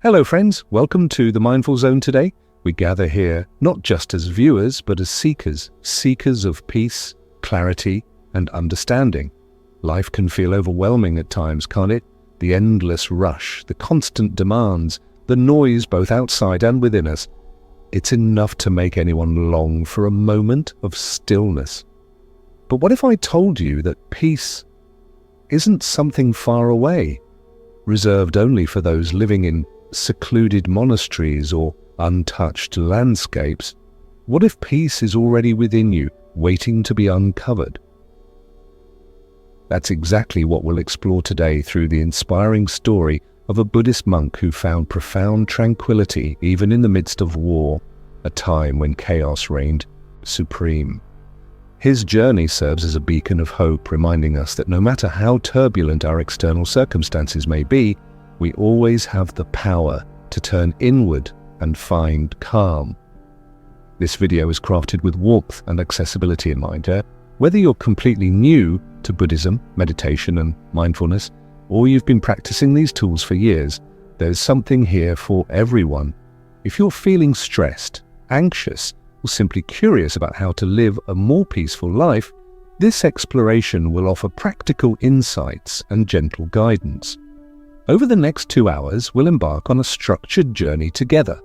Hello friends, welcome to the Mindful Zone today. We gather here not just as viewers, but as seekers of peace, clarity, and understanding. Life can feel overwhelming at times, can't it? The endless rush, the constant demands, the noise both outside and within us. It's enough to make anyone long for a moment of stillness. But what if I told you that peace isn't something far away, reserved only for those living in secluded monasteries or untouched landscapes? What if peace is already within you, waiting to be uncovered? That's exactly what we'll explore today through the inspiring story of a Buddhist monk who found profound tranquility even in the midst of war, a time when chaos reigned supreme. His journey serves as a beacon of hope, reminding us that no matter how turbulent our external circumstances may be, we always have the power to turn inward and find calm. This video is crafted with warmth and accessibility in mind. Whether you're completely new to Buddhism, meditation and mindfulness, or you've been practicing these tools for years, there's something here for everyone. If you're feeling stressed, anxious, or simply curious about how to live a more peaceful life, this exploration will offer practical insights and gentle guidance. Over the next 2 hours, we'll embark on a structured journey together.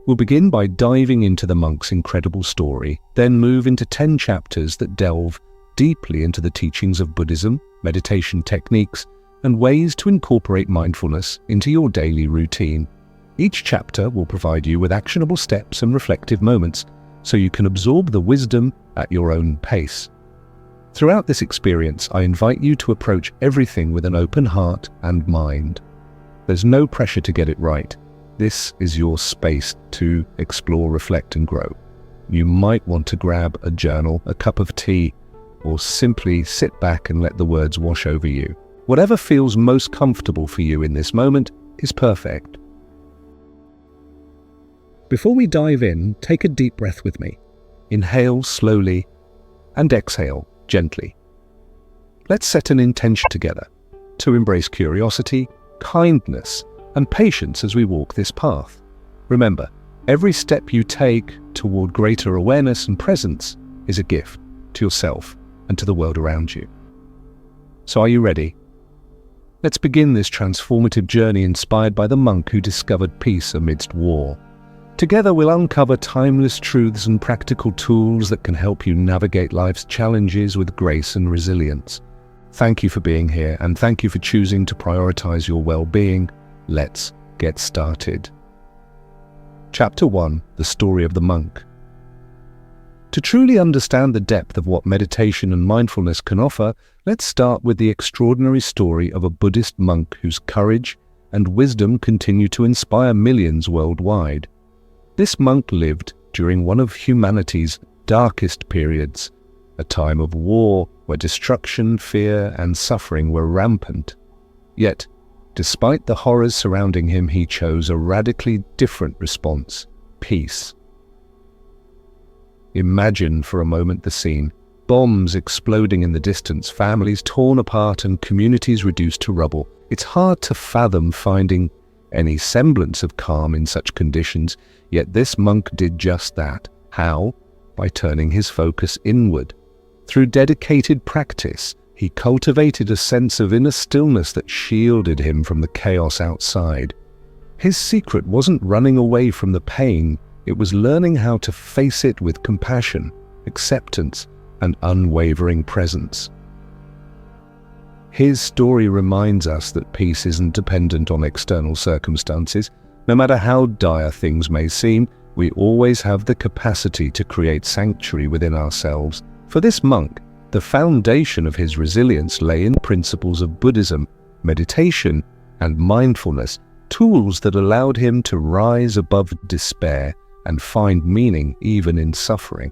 We'll begin by diving into the monk's incredible story, then move into 10 chapters that delve deeply into the teachings of Buddhism, meditation techniques, and ways to incorporate mindfulness into your daily routine. Each chapter will provide you with actionable steps and reflective moments, so you can absorb the wisdom at your own pace. Throughout this experience, I invite you to approach everything with an open heart and mind. There's no pressure to get it right. This is your space to explore, reflect, and grow. You might want to grab a journal, a cup of tea, or simply sit back and let the words wash over you. Whatever feels most comfortable for you in this moment is perfect. Before we dive in, take a deep breath with me. Inhale slowly and exhale gently. Let's set an intention together to embrace curiosity, kindness, and patience as we walk this path. Remember, every step you take toward greater awareness and presence is a gift to yourself and to the world around you. So are you ready? Let's begin this transformative journey inspired by the monk who discovered peace amidst war. Together we'll uncover timeless truths and practical tools that can help you navigate life's challenges with grace and resilience. Thank you for being here, and thank you for choosing to prioritize your well-being. Let's get started. Chapter 1: The Story of the Monk. To truly understand the depth of what meditation and mindfulness can offer, let's start with the extraordinary story of a Buddhist monk whose courage and wisdom continue to inspire millions worldwide. This monk lived during one of humanity's darkest periods, a time of war where destruction, fear, and suffering were rampant. Yet, despite the horrors surrounding him, he chose a radically different response: peace. Imagine for a moment the scene. Bombs exploding in the distance, families torn apart, and communities reduced to rubble. It's hard to fathom finding any semblance of calm in such conditions, yet this monk did just that. How? By turning his focus inward. Through dedicated practice, he cultivated a sense of inner stillness that shielded him from the chaos outside. His secret wasn't running away from the pain, it was learning how to face it with compassion, acceptance, and unwavering presence. His story reminds us that peace isn't dependent on external circumstances. No matter how dire things may seem, we always have the capacity to create sanctuary within ourselves. For this monk, the foundation of his resilience lay in the principles of Buddhism, meditation, and mindfulness, tools that allowed him to rise above despair and find meaning even in suffering.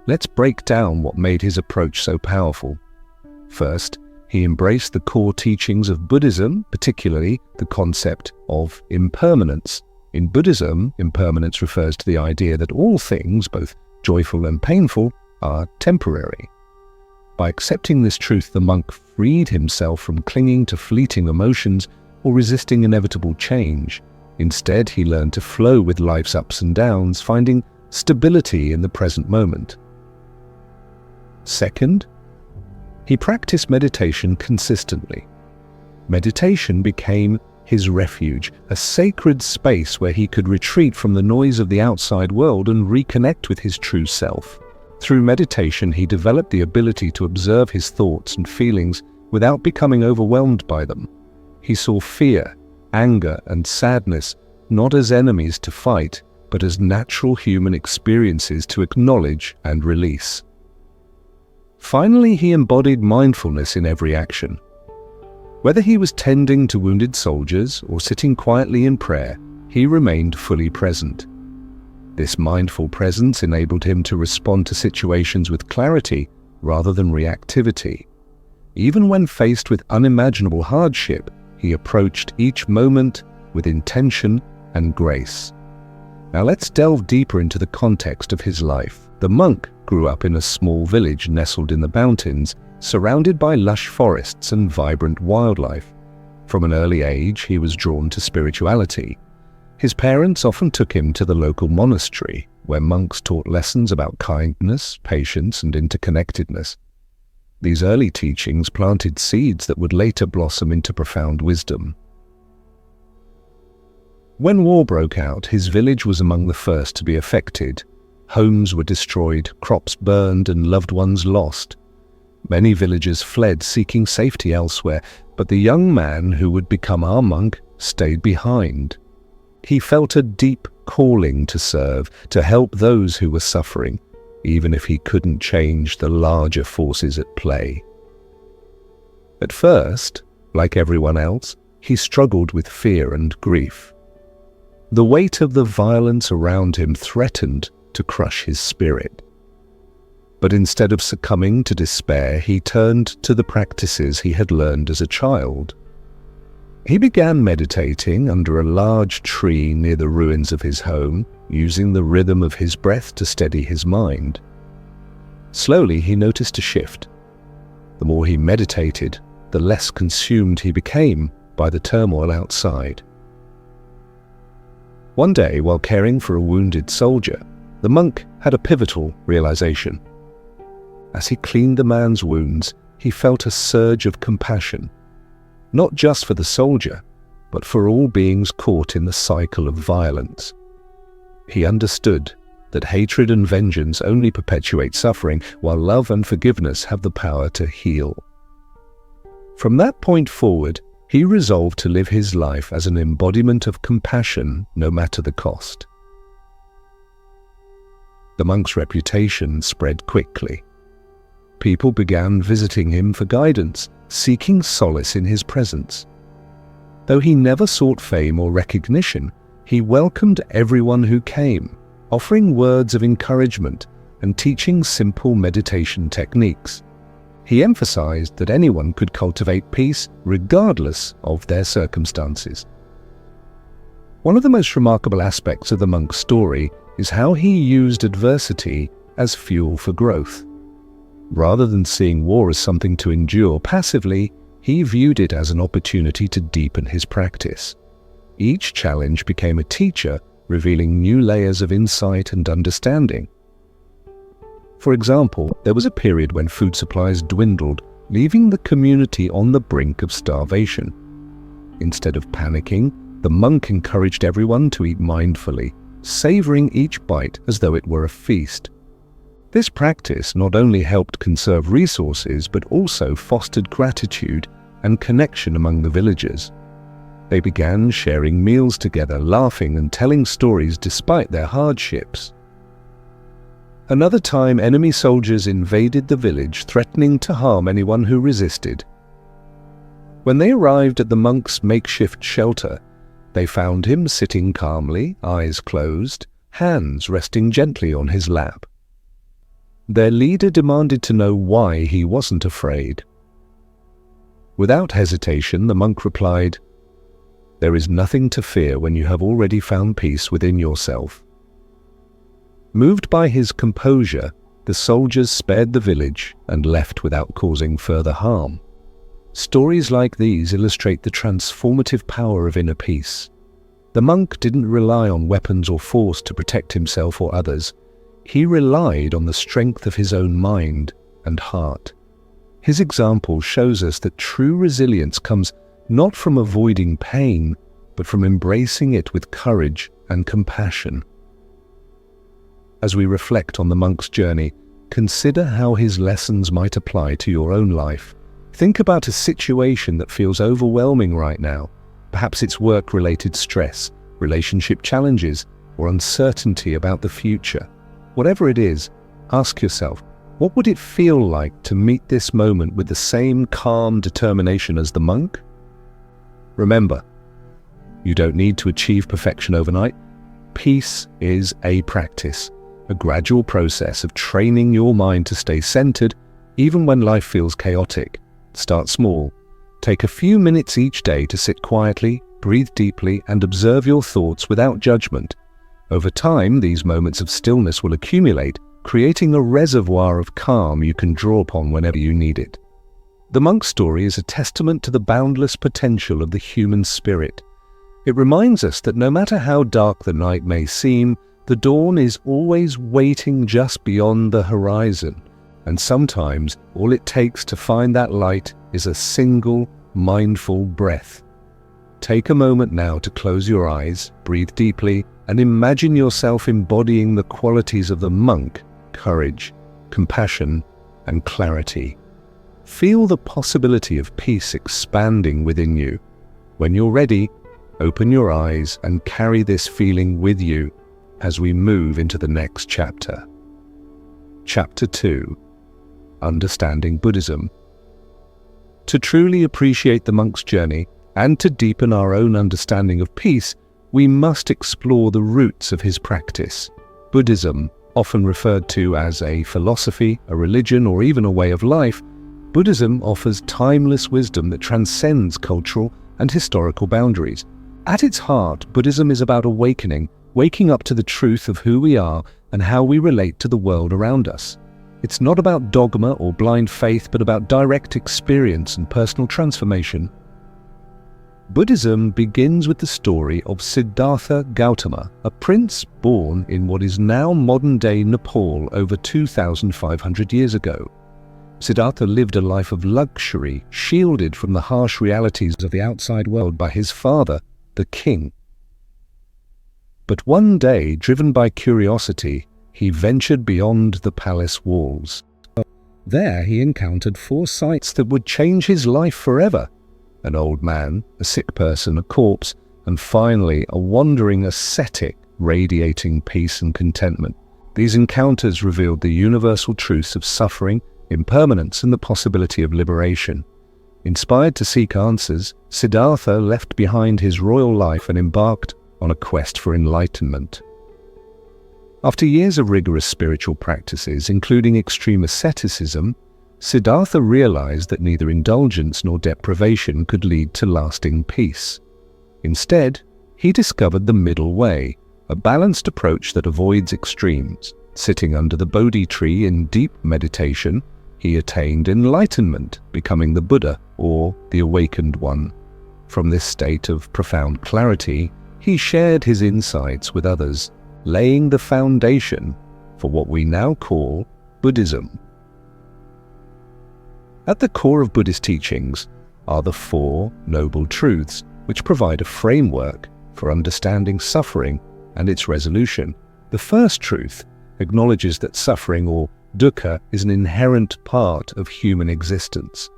Let's break down what made his approach so powerful. First, he embraced the core teachings of Buddhism, particularly the concept of impermanence. In Buddhism, impermanence refers to the idea that all things, both joyful and painful, are temporary. By accepting this truth, the monk freed himself from clinging to fleeting emotions or resisting inevitable change. Instead, he learned to flow with life's ups and downs, finding stability in the present moment. Second, he practiced meditation consistently. Meditation became his refuge, a sacred space where he could retreat from the noise of the outside world and reconnect with his true self. Through meditation, he developed the ability to observe his thoughts and feelings without becoming overwhelmed by them. He saw fear, anger, and sadness not as enemies to fight, but as natural human experiences to acknowledge and release. Finally, he embodied mindfulness in every action. Whether he was tending to wounded soldiers or sitting quietly in prayer, he remained fully present. This mindful presence enabled him to respond to situations with clarity rather than reactivity. Even when faced with unimaginable hardship, he approached each moment with intention and grace. Now let's delve deeper into the context of his life. The monk grew up in a small village nestled in the mountains, surrounded by lush forests and vibrant wildlife. From an early age, he was drawn to spirituality. His parents often took him to the local monastery, where monks taught lessons about kindness, patience, and interconnectedness. These early teachings planted seeds that would later blossom into profound wisdom. When war broke out, his village was among the first to be affected. Homes were destroyed, crops burned, and loved ones lost. Many villagers fled, seeking safety elsewhere, but the young man who would become our monk stayed behind. He felt a deep calling to serve, to help those who were suffering, even if he couldn't change the larger forces at play. At first, like everyone else, he struggled with fear and grief. The weight of the violence around him threatened to crush his spirit. But instead of succumbing to despair, he turned to the practices he had learned as a child. He began meditating under a large tree near the ruins of his home, using the rhythm of his breath to steady his mind. Slowly, he noticed a shift. The more he meditated, the less consumed he became by the turmoil outside. One day, while caring for a wounded soldier, the monk had a pivotal realization. As he cleaned the man's wounds, he felt a surge of compassion, not just for the soldier, but for all beings caught in the cycle of violence. He understood that hatred and vengeance only perpetuate suffering, while love and forgiveness have the power to heal. From that point forward, he resolved to live his life as an embodiment of compassion, no matter the cost. The monk's reputation spread quickly. People began visiting him for guidance, seeking solace in his presence. Though he never sought fame or recognition, he welcomed everyone who came, offering words of encouragement and teaching simple meditation techniques. He emphasized that anyone could cultivate peace regardless of their circumstances. One of the most remarkable aspects of the monk's story is how he used adversity as fuel for growth. Rather than seeing war as something to endure passively, he viewed it as an opportunity to deepen his practice. Each challenge became a teacher, revealing new layers of insight and understanding. For example, there was a period when food supplies dwindled, leaving the community on the brink of starvation. Instead of panicking, the monk encouraged everyone to eat mindfully, savoring each bite as though it were a feast. This practice not only helped conserve resources, but also fostered gratitude and connection among the villagers. They began sharing meals together, laughing and telling stories despite their hardships. Another time, enemy soldiers invaded the village, threatening to harm anyone who resisted. When they arrived at the monk's makeshift shelter, they found him sitting calmly, eyes closed, hands resting gently on his lap. Their leader demanded to know why he wasn't afraid. Without hesitation, the monk replied, "There is nothing to fear when you have already found peace within yourself." Moved by his composure, the soldiers spared the village and left without causing further harm. Stories like these illustrate the transformative power of inner peace. The monk didn't rely on weapons or force to protect himself or others. He relied on the strength of his own mind and heart. His example shows us that true resilience comes not from avoiding pain, but from embracing it with courage and compassion. As we reflect on the monk's journey, consider how his lessons might apply to your own life. Think about a situation that feels overwhelming right now. Perhaps it's work-related stress, relationship challenges, or uncertainty about the future. Whatever it is, ask yourself, what would it feel like to meet this moment with the same calm determination as the monk? Remember, you don't need to achieve perfection overnight. Peace is a practice, a gradual process of training your mind to stay centered even when life feels chaotic. Start small. Take a few minutes each day to sit quietly, breathe deeply, and observe your thoughts without judgment. Over time, these moments of stillness will accumulate, creating a reservoir of calm you can draw upon whenever you need it. The monk's story is a testament to the boundless potential of the human spirit. It reminds us that no matter how dark the night may seem, the dawn is always waiting just beyond the horizon, and sometimes all it takes to find that light is a single mindful breath. Take a moment now to close your eyes, breathe deeply, and imagine yourself embodying the qualities of the monk: courage, compassion, and clarity. Feel the possibility of peace expanding within you. When you're ready, open your eyes and carry this feeling with you as we move into the next chapter. Chapter 2: Understanding Buddhism. To truly appreciate the monk's journey and to deepen our own understanding of peace, we must explore the roots of his practice. Buddhism, often referred to as a philosophy, a religion, or even a way of life, Buddhism offers timeless wisdom that transcends cultural and historical boundaries. At its heart, Buddhism is about awakening, waking up to the truth of who we are and how we relate to the world around us. It's not about dogma or blind faith, but about direct experience and personal transformation. Buddhism begins with the story of Siddhartha Gautama, a prince born in what is now modern-day Nepal over 2,500 years ago. Siddhartha lived a life of luxury, shielded from the harsh realities of the outside world by his father, the king. But one day, driven by curiosity, he ventured beyond the palace walls. There he encountered 4 sights that would change his life forever: an old man, a sick person, a corpse, and finally a wandering ascetic radiating peace and contentment. These encounters revealed the universal truths of suffering, impermanence, and the possibility of liberation. Inspired to seek answers, Siddhartha left behind his royal life and embarked on a quest for enlightenment. After years of rigorous spiritual practices, including extreme asceticism, Siddhartha realized that neither indulgence nor deprivation could lead to lasting peace. Instead, he discovered the middle way, a balanced approach that avoids extremes. Sitting under the Bodhi tree in deep meditation, he attained enlightenment, becoming the Buddha, or the awakened one. From this state of profound clarity, he shared his insights with others, laying the foundation for what we now call Buddhism. At the core of Buddhist teachings are the 4 Noble Truths, which provide a framework for understanding suffering and its resolution. The first truth acknowledges that suffering, or dukkha, is an inherent part of human existence.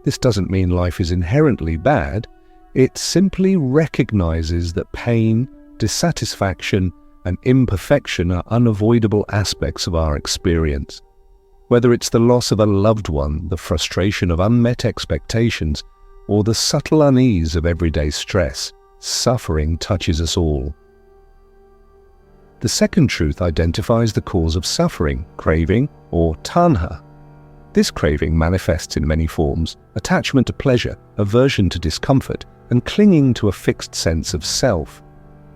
This doesn't mean life is inherently bad. It simply recognizes that pain, dissatisfaction, and imperfection are unavoidable aspects of our experience. Whether it's the loss of a loved one, the frustration of unmet expectations, or the subtle unease of everyday stress, suffering touches us all. The second truth identifies the cause of suffering, craving, or tanha. This craving manifests in many forms: attachment to pleasure, aversion to discomfort, and clinging to a fixed sense of self.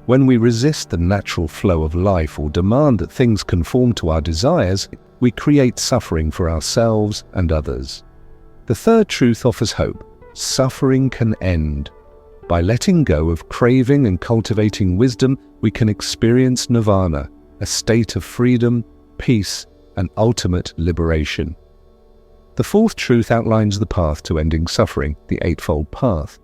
When we resist the natural flow of life or demand that things conform to our desires, we create suffering for ourselves and others. The third truth offers hope. Suffering can end. By letting go of craving and cultivating wisdom, we can experience nirvana, a state of freedom, peace, and ultimate liberation. The fourth truth outlines the path to ending suffering, the Eightfold Path.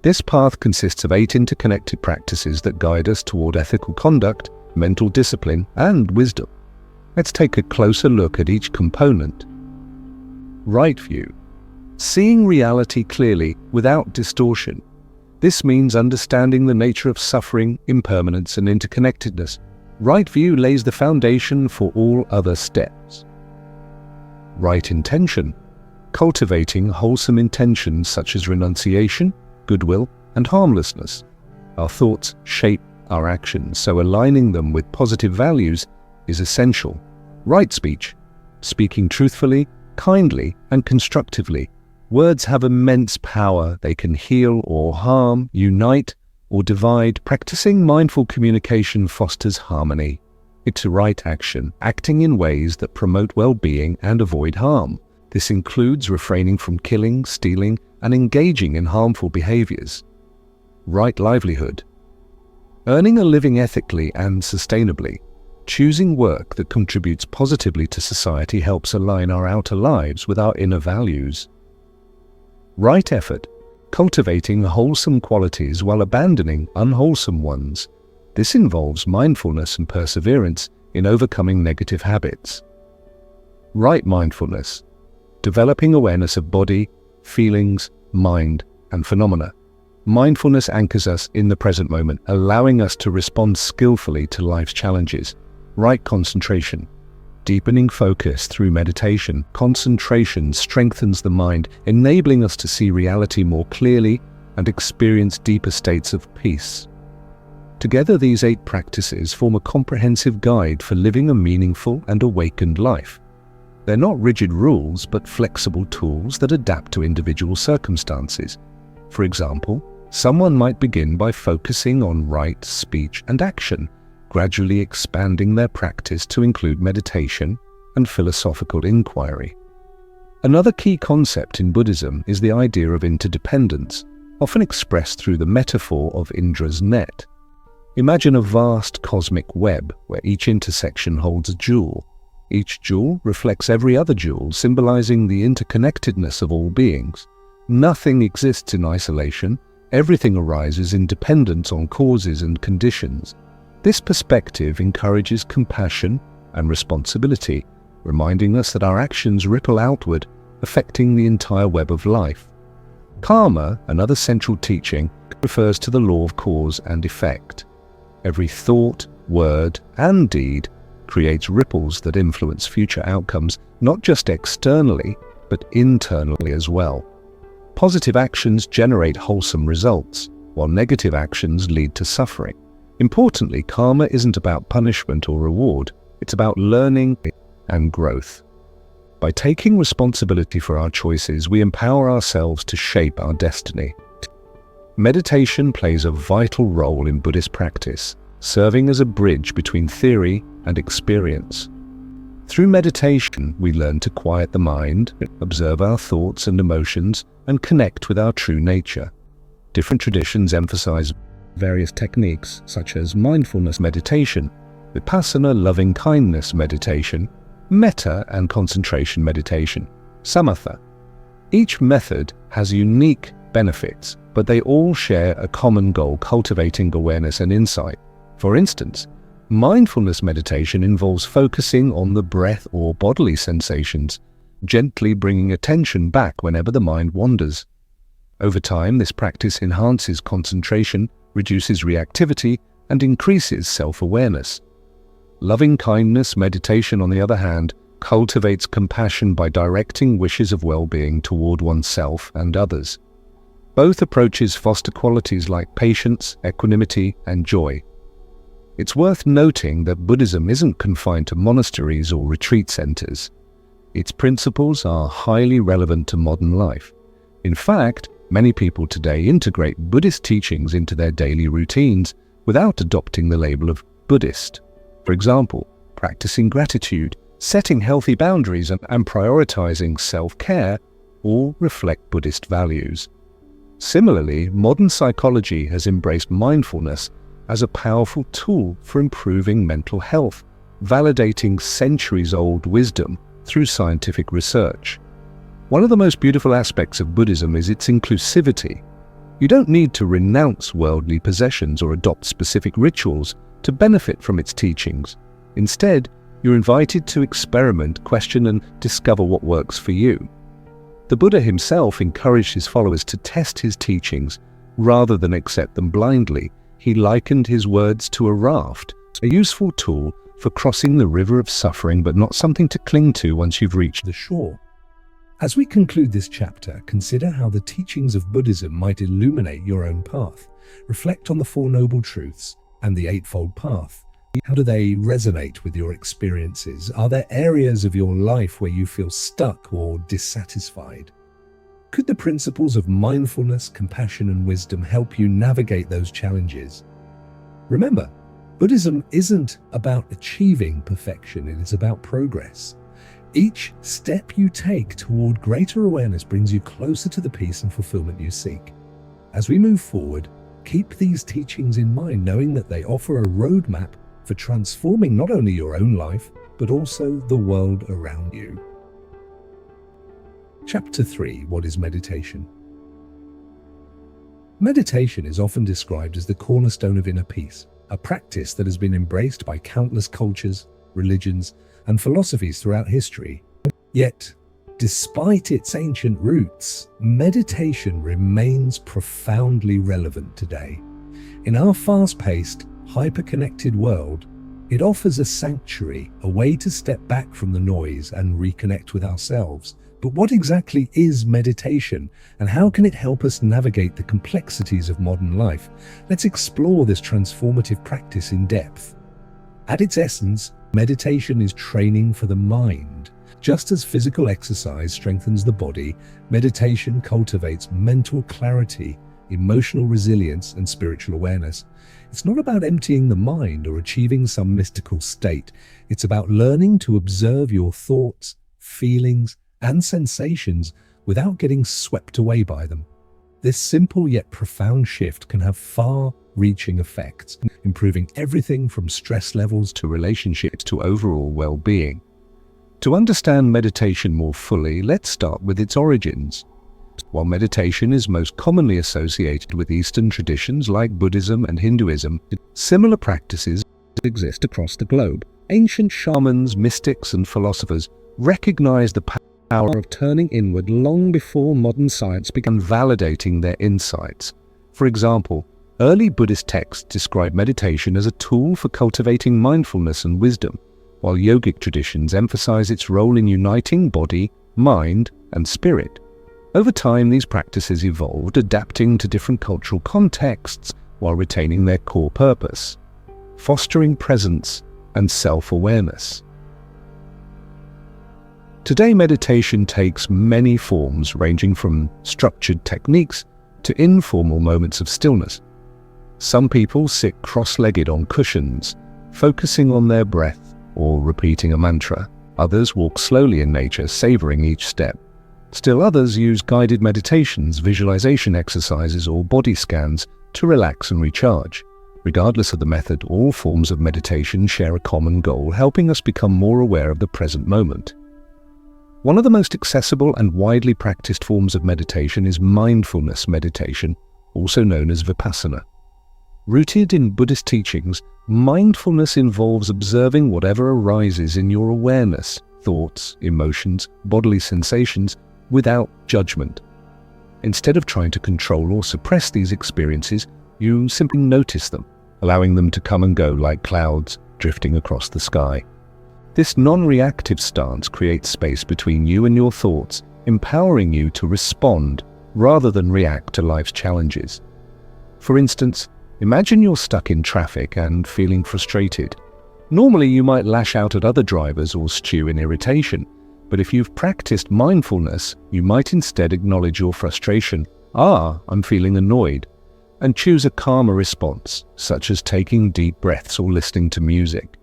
This path consists of 8 interconnected practices that guide us toward ethical conduct, mental discipline, and wisdom. Let's take a closer look at each component. Right view. Seeing reality clearly without distortion. This means understanding the nature of suffering, impermanence, and interconnectedness. Right view lays the foundation for all other steps. Right intention. Cultivating wholesome intentions such as renunciation, goodwill, and harmlessness. Our thoughts shape our actions, so aligning them with positive values is essential. Right speech. Speaking truthfully, kindly, and constructively. Words have immense power. They can heal or harm, unite or divide. Practicing mindful communication fosters harmony. It's a right action, acting in ways that promote well-being and avoid harm. This includes refraining from killing, stealing, and engaging in harmful behaviors. Right livelihood. Earning a living ethically and sustainably. Choosing work that contributes positively to society helps align our outer lives with our inner values. Right effort. Cultivating wholesome qualities while abandoning unwholesome ones. This involves mindfulness and perseverance in overcoming negative habits. Right mindfulness. Developing awareness of body, feelings, mind, and phenomena. Mindfulness anchors us in the present moment, allowing us to respond skillfully to life's challenges. Right concentration. Deepening focus through meditation. Concentration strengthens the mind, enabling us to see reality more clearly and experience deeper states of peace. Together, these 8 practices form a comprehensive guide for living a meaningful and awakened life. They're not rigid rules, but flexible tools that adapt to individual circumstances. For example, someone might begin by focusing on right speech and action, gradually expanding their practice to include meditation and philosophical inquiry. Another key concept in Buddhism is the idea of interdependence, often expressed through the metaphor of Indra's net. Imagine a vast cosmic web where each intersection holds a jewel. Each jewel reflects every other jewel, symbolizing the interconnectedness of all beings. Nothing exists in isolation. Everything arises in dependence on causes and conditions. This perspective encourages compassion and responsibility, reminding us that our actions ripple outward, affecting the entire web of life. Karma, another central teaching, refers to the law of cause and effect. Every thought, word, and deed creates ripples that influence future outcomes, not just externally, but internally as well. Positive actions generate wholesome results, while negative actions lead to suffering. Importantly, karma isn't about punishment or reward. It's about learning and growth. By taking responsibility for our choices, we empower ourselves to shape our destiny. Meditation plays a vital role in Buddhist practice, serving as a bridge between theory and experience. Through meditation, we learn to quiet the mind, observe our thoughts and emotions, and connect with our true nature. Different traditions emphasize various techniques such as mindfulness meditation, vipassana loving-kindness meditation, metta and concentration meditation, samatha. Each method has unique benefits, but they all share a common goal: cultivating awareness and insight. For instance, mindfulness meditation involves focusing on the breath or bodily sensations, gently bringing attention back whenever the mind wanders. Over time, this practice enhances concentration, reduces reactivity, and increases self-awareness. Loving-kindness meditation, on the other hand, cultivates compassion by directing wishes of well-being toward oneself and others. Both approaches foster qualities like patience, equanimity, and joy. It's worth noting that Buddhism isn't confined to monasteries or retreat centers. Its principles are highly relevant to modern life. In fact, many people today integrate Buddhist teachings into their daily routines without adopting the label of Buddhist. For example, practicing gratitude, setting healthy boundaries, and prioritizing self-care all reflect Buddhist values. Similarly, modern psychology has embraced mindfulness as a powerful tool for improving mental health, validating centuries-old wisdom through scientific research. One of the most beautiful aspects of Buddhism is its inclusivity. You don't need to renounce worldly possessions or adopt specific rituals to benefit from its teachings. Instead, you're invited to experiment, question, and discover what works for you. The Buddha himself encouraged his followers to test his teachings rather than accept them blindly. He likened his words to a raft, a useful tool for crossing the river of suffering, but not something to cling to once you've reached the shore. As we conclude this chapter, consider how the teachings of Buddhism might illuminate your own path. Reflect on the Four Noble Truths and the Eightfold Path. How do they resonate with your experiences? Are there areas of your life where you feel stuck or dissatisfied? Could the principles of mindfulness, compassion, and wisdom help you navigate those challenges? Remember, Buddhism isn't about achieving perfection, it is about progress. Each step you take toward greater awareness brings you closer to the peace and fulfillment you seek. As we move forward, keep these teachings in mind, knowing that they offer a roadmap for transforming not only your own life, but also the world around you. Chapter 3. What is meditation? Meditation is often described as the cornerstone of inner peace, a practice that has been embraced by countless cultures, religions, and philosophies throughout history. Yet, despite its ancient roots, meditation remains profoundly relevant today. In our fast-paced, hyper-connected world, it offers a sanctuary, a way to step back from the noise and reconnect with ourselves. But what exactly is meditation, and how can it help us navigate the complexities of modern life? Let's explore this transformative practice in depth. At its essence, meditation is training for the mind. Just as physical exercise strengthens the body, meditation cultivates mental clarity, emotional resilience, and spiritual awareness. It's not about emptying the mind or achieving some mystical state. It's about learning to observe your thoughts, feelings, and sensations without getting swept away by them. This simple yet profound shift can have far-reaching effects, improving everything from stress levels to relationships to overall well-being. To understand meditation more fully, let's start with its origins. While meditation is most commonly associated with Eastern traditions like Buddhism and Hinduism, similar practices exist across the globe. Ancient shamans, mystics, and philosophers recognized the power of turning inward long before modern science began validating their insights. For example, early Buddhist texts describe meditation as a tool for cultivating mindfulness and wisdom, while yogic traditions emphasize its role in uniting body, mind, and spirit. Over time, these practices evolved, adapting to different cultural contexts while retaining their core purpose, fostering presence and self-awareness. Today, meditation takes many forms, ranging from structured techniques to informal moments of stillness. Some people sit cross-legged on cushions, focusing on their breath or repeating a mantra. Others walk slowly in nature, savoring each step. Still others use guided meditations, visualization exercises, or body scans to relax and recharge. Regardless of the method, all forms of meditation share a common goal, helping us become more aware of the present moment. One of the most accessible and widely practiced forms of meditation is mindfulness meditation, also known as Vipassana. Rooted in Buddhist teachings, mindfulness involves observing whatever arises in your awareness, thoughts, emotions, bodily sensations, without judgment. Instead of trying to control or suppress these experiences, you simply notice them, allowing them to come and go like clouds drifting across the sky. This non-reactive stance creates space between you and your thoughts, empowering you to respond rather than react to life's challenges. For instance, imagine you're stuck in traffic and feeling frustrated. Normally, you might lash out at other drivers or stew in irritation, but if you've practiced mindfulness, you might instead acknowledge your frustration. I'm feeling annoyed, and choose a calmer response, such as taking deep breaths or listening to music.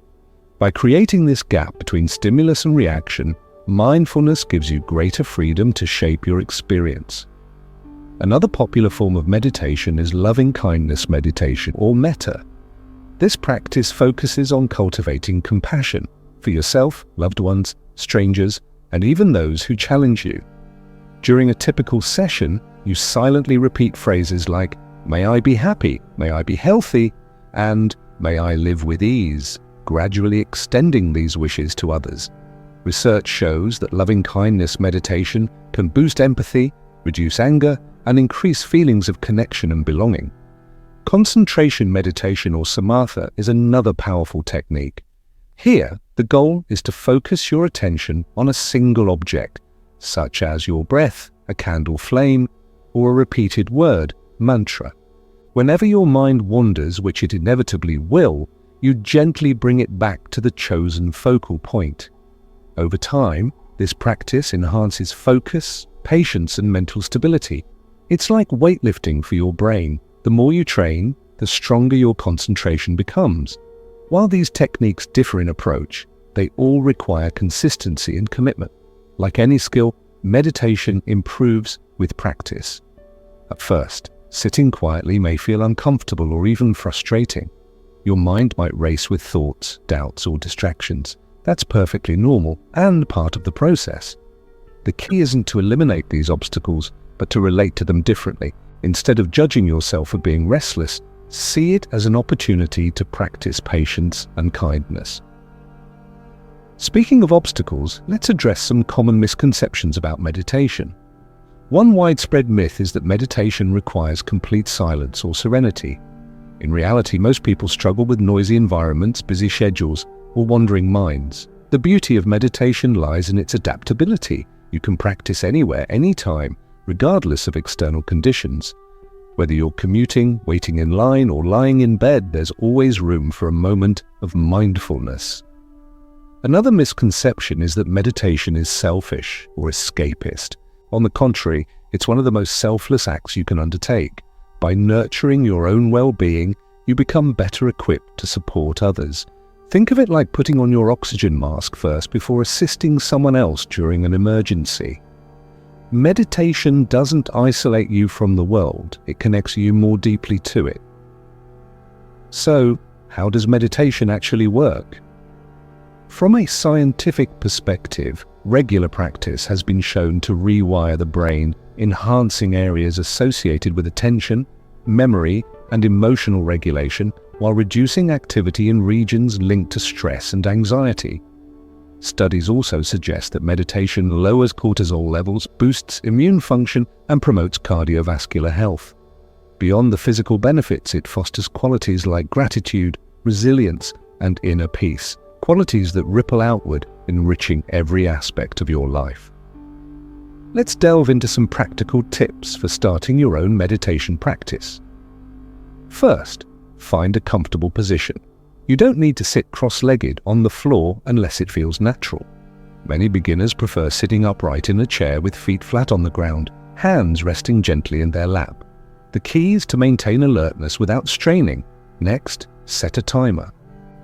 By creating this gap between stimulus and reaction, mindfulness gives you greater freedom to shape your experience. Another popular form of meditation is loving-kindness meditation, or metta. This practice focuses on cultivating compassion for yourself, loved ones, strangers, and even those who challenge you. During a typical session, you silently repeat phrases like, "May I be happy," "May I be healthy," and "May I live with ease," gradually extending these wishes to others. Research shows that loving-kindness meditation can boost empathy, reduce anger, and increase feelings of connection and belonging. Concentration meditation, or samatha, is another powerful technique. Here, the goal is to focus your attention on a single object, such as your breath, a candle flame, or a repeated word, mantra. Whenever your mind wanders, which it inevitably will, you gently bring it back to the chosen focal point. Over time, this practice enhances focus, patience, and mental stability. It's like weightlifting for your brain. The more you train, the stronger your concentration becomes. While these techniques differ in approach, they all require consistency and commitment. Like any skill, meditation improves with practice. At first, sitting quietly may feel uncomfortable or even frustrating. Your mind might race with thoughts, doubts, or distractions. That's perfectly normal and part of the process. The key isn't to eliminate these obstacles, but to relate to them differently. Instead of judging yourself for being restless, see it as an opportunity to practice patience and kindness. Speaking of obstacles, let's address some common misconceptions about meditation. One widespread myth is that meditation requires complete silence or serenity. In reality, most people struggle with noisy environments, busy schedules, or wandering minds. The beauty of meditation lies in its adaptability. You can practice anywhere, anytime, regardless of external conditions. Whether you're commuting, waiting in line, or lying in bed, there's always room for a moment of mindfulness. Another misconception is that meditation is selfish or escapist. On the contrary, it's one of the most selfless acts you can undertake. By nurturing your own well-being, you become better equipped to support others. Think of it like putting on your oxygen mask first before assisting someone else during an emergency. Meditation doesn't isolate you from the world, it connects you more deeply to it. So, how does meditation actually work? From a scientific perspective, regular practice has been shown to rewire the brain, enhancing areas associated with attention, memory, and emotional regulation, while reducing activity in regions linked to stress and anxiety. Studies also suggest that meditation lowers cortisol levels, boosts immune function, and promotes cardiovascular health. Beyond the physical benefits, it fosters qualities like gratitude, resilience, and inner peace, qualities that ripple outward, enriching every aspect of your life. Let's delve into some practical tips for starting your own meditation practice. First, find a comfortable position. You don't need to sit cross-legged on the floor unless it feels natural. Many beginners prefer sitting upright in a chair with feet flat on the ground, hands resting gently in their lap. The key is to maintain alertness without straining. Next, set a timer.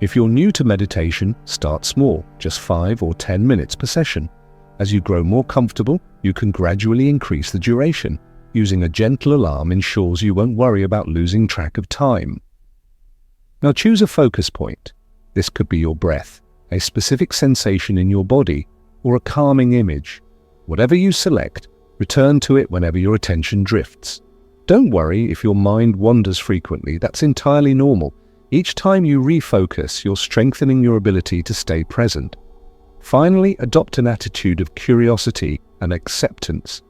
If you're new to meditation, start small, just 5 or 10 minutes per session. As you grow more comfortable, you can gradually increase the duration. Using a gentle alarm ensures you won't worry about losing track of time. Now choose a focus point. This could be your breath, a specific sensation in your body, or a calming image. Whatever you select, return to it whenever your attention drifts. Don't worry if your mind wanders frequently, that's entirely normal. Each time you refocus, you're strengthening your ability to stay present. Finally, adopt an attitude of curiosity and acceptance.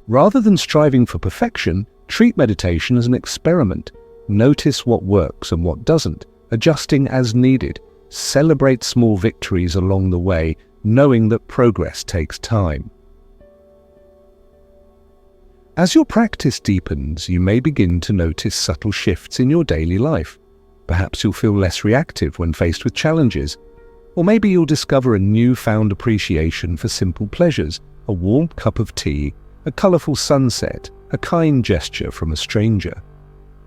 Rather than striving for perfection, treat meditation as an experiment. Notice what works and what doesn't, adjusting as needed. Celebrate small victories along the way, knowing that progress takes time. As your practice deepens, you may begin to notice subtle shifts in your daily life. Perhaps you'll feel less reactive when faced with challenges. Or maybe you'll discover a newfound appreciation for simple pleasures, a warm cup of tea, a colourful sunset, a kind gesture from a stranger.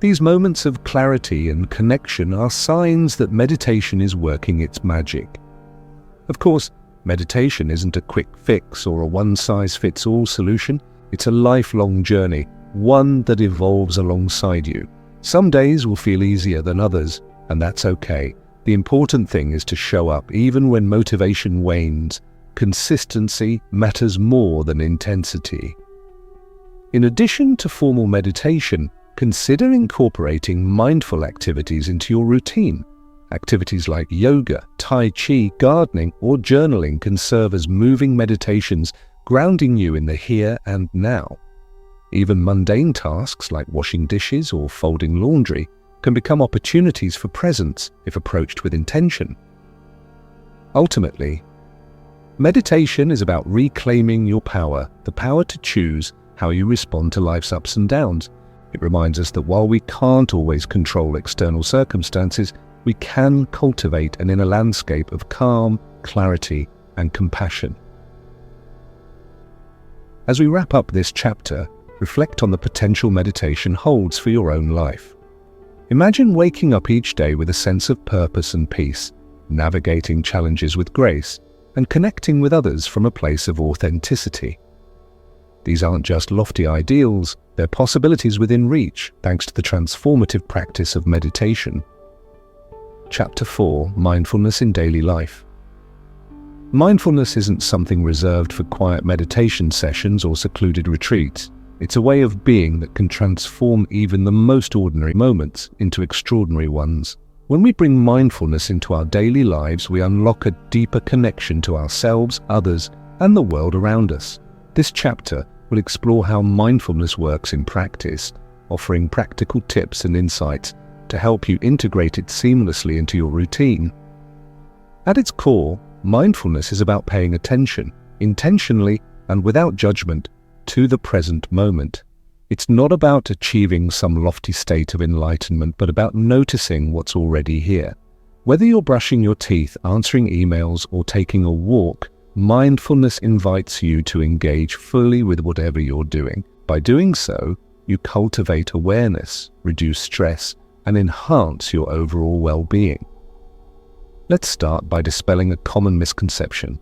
These moments of clarity and connection are signs that meditation is working its magic. Of course, meditation isn't a quick fix or a one-size-fits-all solution. It's a lifelong journey, one that evolves alongside you. Some days will feel easier than others, and that's okay. The important thing is to show up even when motivation wanes. Consistency matters more than intensity. In addition to formal meditation, consider incorporating mindful activities into your routine. Activities like yoga, tai chi, gardening, or journaling can serve as moving meditations, grounding you in the here and now. Even mundane tasks like washing dishes or folding laundry can become opportunities for presence if approached with intention. Ultimately, meditation is about reclaiming your power, the power to choose how you respond to life's ups and downs. It reminds us that while we can't always control external circumstances, we can cultivate an inner landscape of calm, clarity, and compassion. As we wrap up this chapter, reflect on the potential meditation holds for your own life. Imagine waking up each day with a sense of purpose and peace, navigating challenges with grace, and connecting with others from a place of authenticity. These aren't just lofty ideals, they're possibilities within reach thanks to the transformative practice of meditation. Chapter 4: Mindfulness in Daily Life. Mindfulness isn't something reserved for quiet meditation sessions or secluded retreats. It's a way of being that can transform even the most ordinary moments into extraordinary ones. When we bring mindfulness into our daily lives, we unlock a deeper connection to ourselves, others, and the world around us. This chapter will explore how mindfulness works in practice, offering practical tips and insights to help you integrate it seamlessly into your routine. At its core, mindfulness is about paying attention, intentionally and without judgment, to the present moment. It's not about achieving some lofty state of enlightenment, but about noticing what's already here. Whether you're brushing your teeth, answering emails, or taking a walk, mindfulness invites you to engage fully with whatever you're doing. By doing so, you cultivate awareness, reduce stress, and enhance your overall well-being. Let's start by dispelling a common misconception.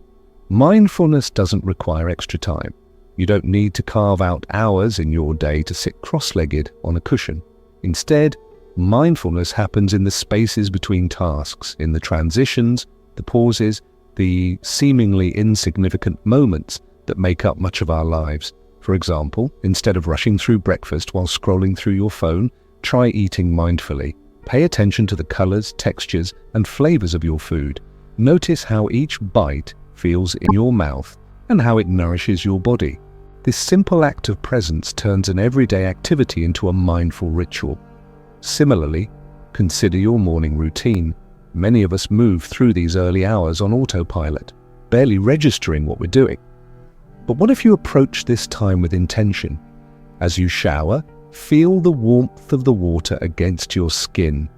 Mindfulness doesn't require extra time. You don't need to carve out hours in your day to sit cross-legged on a cushion. Instead, mindfulness happens in the spaces between tasks, in the transitions, the pauses, the seemingly insignificant moments that make up much of our lives. For example, instead of rushing through breakfast while scrolling through your phone, try eating mindfully. Pay attention to the colors, textures, and flavors of your food. Notice how each bite feels in your mouth and how it nourishes your body. This simple act of presence turns an everyday activity into a mindful ritual. Similarly, consider your morning routine. Many of us move through these early hours on autopilot, barely registering what we're doing. But what if you approach this time with intention? As you shower, feel the warmth of the water against your skin.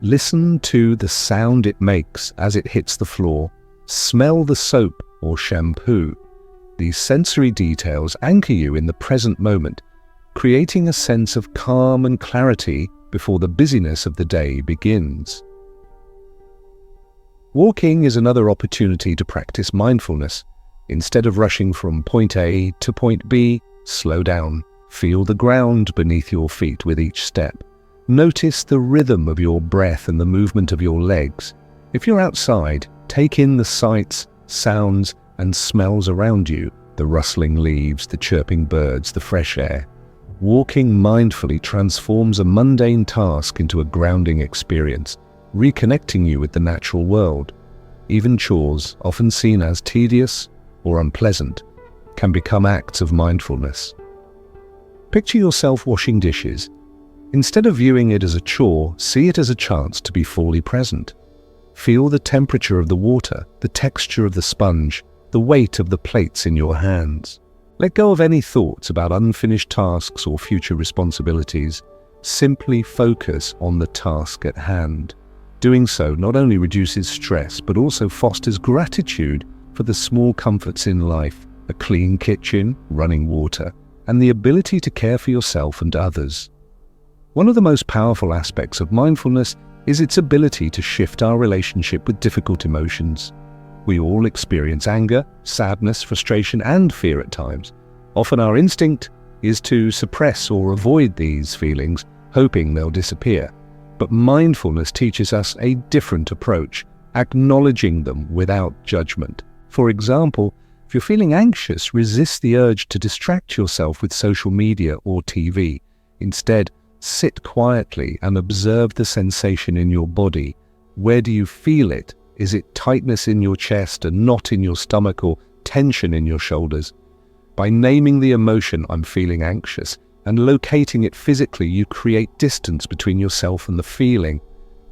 Listen to the sound it makes as it hits the floor. Smell the soap or shampoo. These sensory details anchor you in the present moment, creating a sense of calm and clarity before the busyness of the day begins. Walking is another opportunity to practice mindfulness. Instead of rushing from point A to point B, slow down. Feel the ground beneath your feet with each step. Notice the rhythm of your breath and the movement of your legs. If you're outside, take in the sights, sounds, and smells around you, the rustling leaves, the chirping birds, the fresh air. Walking mindfully transforms a mundane task into a grounding experience, reconnecting you with the natural world. Even chores, often seen as tedious or unpleasant, can become acts of mindfulness. Picture yourself washing dishes. Instead of viewing it as a chore, see it as a chance to be fully present. Feel the temperature of the water, the texture of the sponge, the weight of the plates in your hands. Let go of any thoughts about unfinished tasks or future responsibilities. Simply focus on the task at hand. Doing so not only reduces stress, but also fosters gratitude for the small comforts in life, a clean kitchen, running water, and the ability to care for yourself and others. One of the most powerful aspects of mindfulness is its ability to shift our relationship with difficult emotions. We all experience anger, sadness, frustration, and fear at times. Often our instinct is to suppress or avoid these feelings, hoping they'll disappear. But mindfulness teaches us a different approach, acknowledging them without judgment. For example, if you're feeling anxious, resist the urge to distract yourself with social media or TV. Instead, sit quietly and observe the sensation in your body. Where do you feel it? Is it tightness in your chest, a knot in your stomach, or tension in your shoulders? By naming the emotion, "I'm feeling anxious," and locating it physically, you create distance between yourself and the feeling.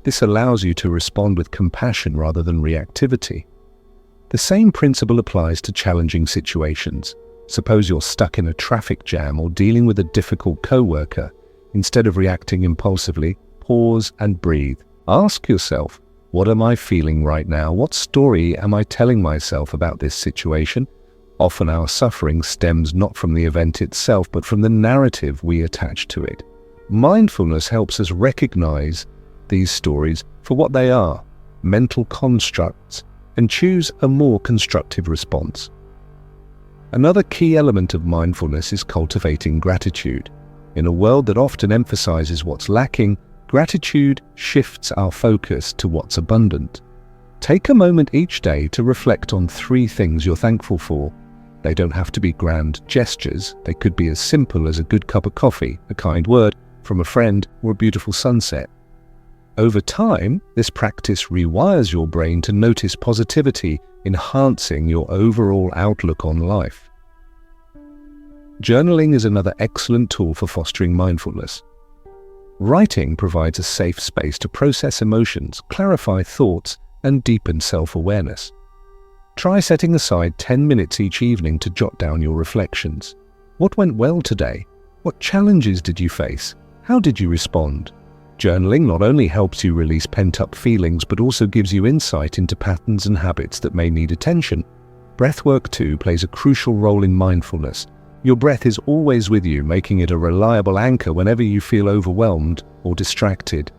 This allows you to respond with compassion rather than reactivity. The same principle applies to challenging situations. Suppose you're stuck in a traffic jam or dealing with a difficult coworker. Instead of reacting impulsively, pause and breathe. Ask yourself, what am I feeling right now? What story am I telling myself about this situation? Often our suffering stems not from the event itself, but from the narrative we attach to it. Mindfulness helps us recognize these stories for what they are, mental constructs, and choose a more constructive response. Another key element of mindfulness is cultivating gratitude. In a world that often emphasizes what's lacking, gratitude shifts our focus to what's abundant. Take a moment each day to reflect on 3 things you're thankful for. They don't have to be grand gestures. They could be as simple as a good cup of coffee, a kind word from a friend, or a beautiful sunset. Over time, this practice rewires your brain to notice positivity, enhancing your overall outlook on life. Journaling is another excellent tool for fostering mindfulness. Writing provides a safe space to process emotions, clarify thoughts, and deepen self-awareness. Try setting aside 10 minutes each evening to jot down your reflections. What went well today? What challenges did you face? How did you respond? Journaling not only helps you release pent-up feelings, but also gives you insight into patterns and habits that may need attention. Breathwork too plays a crucial role in mindfulness. Your breath is always with you, making it a reliable anchor whenever you feel overwhelmed or distracted.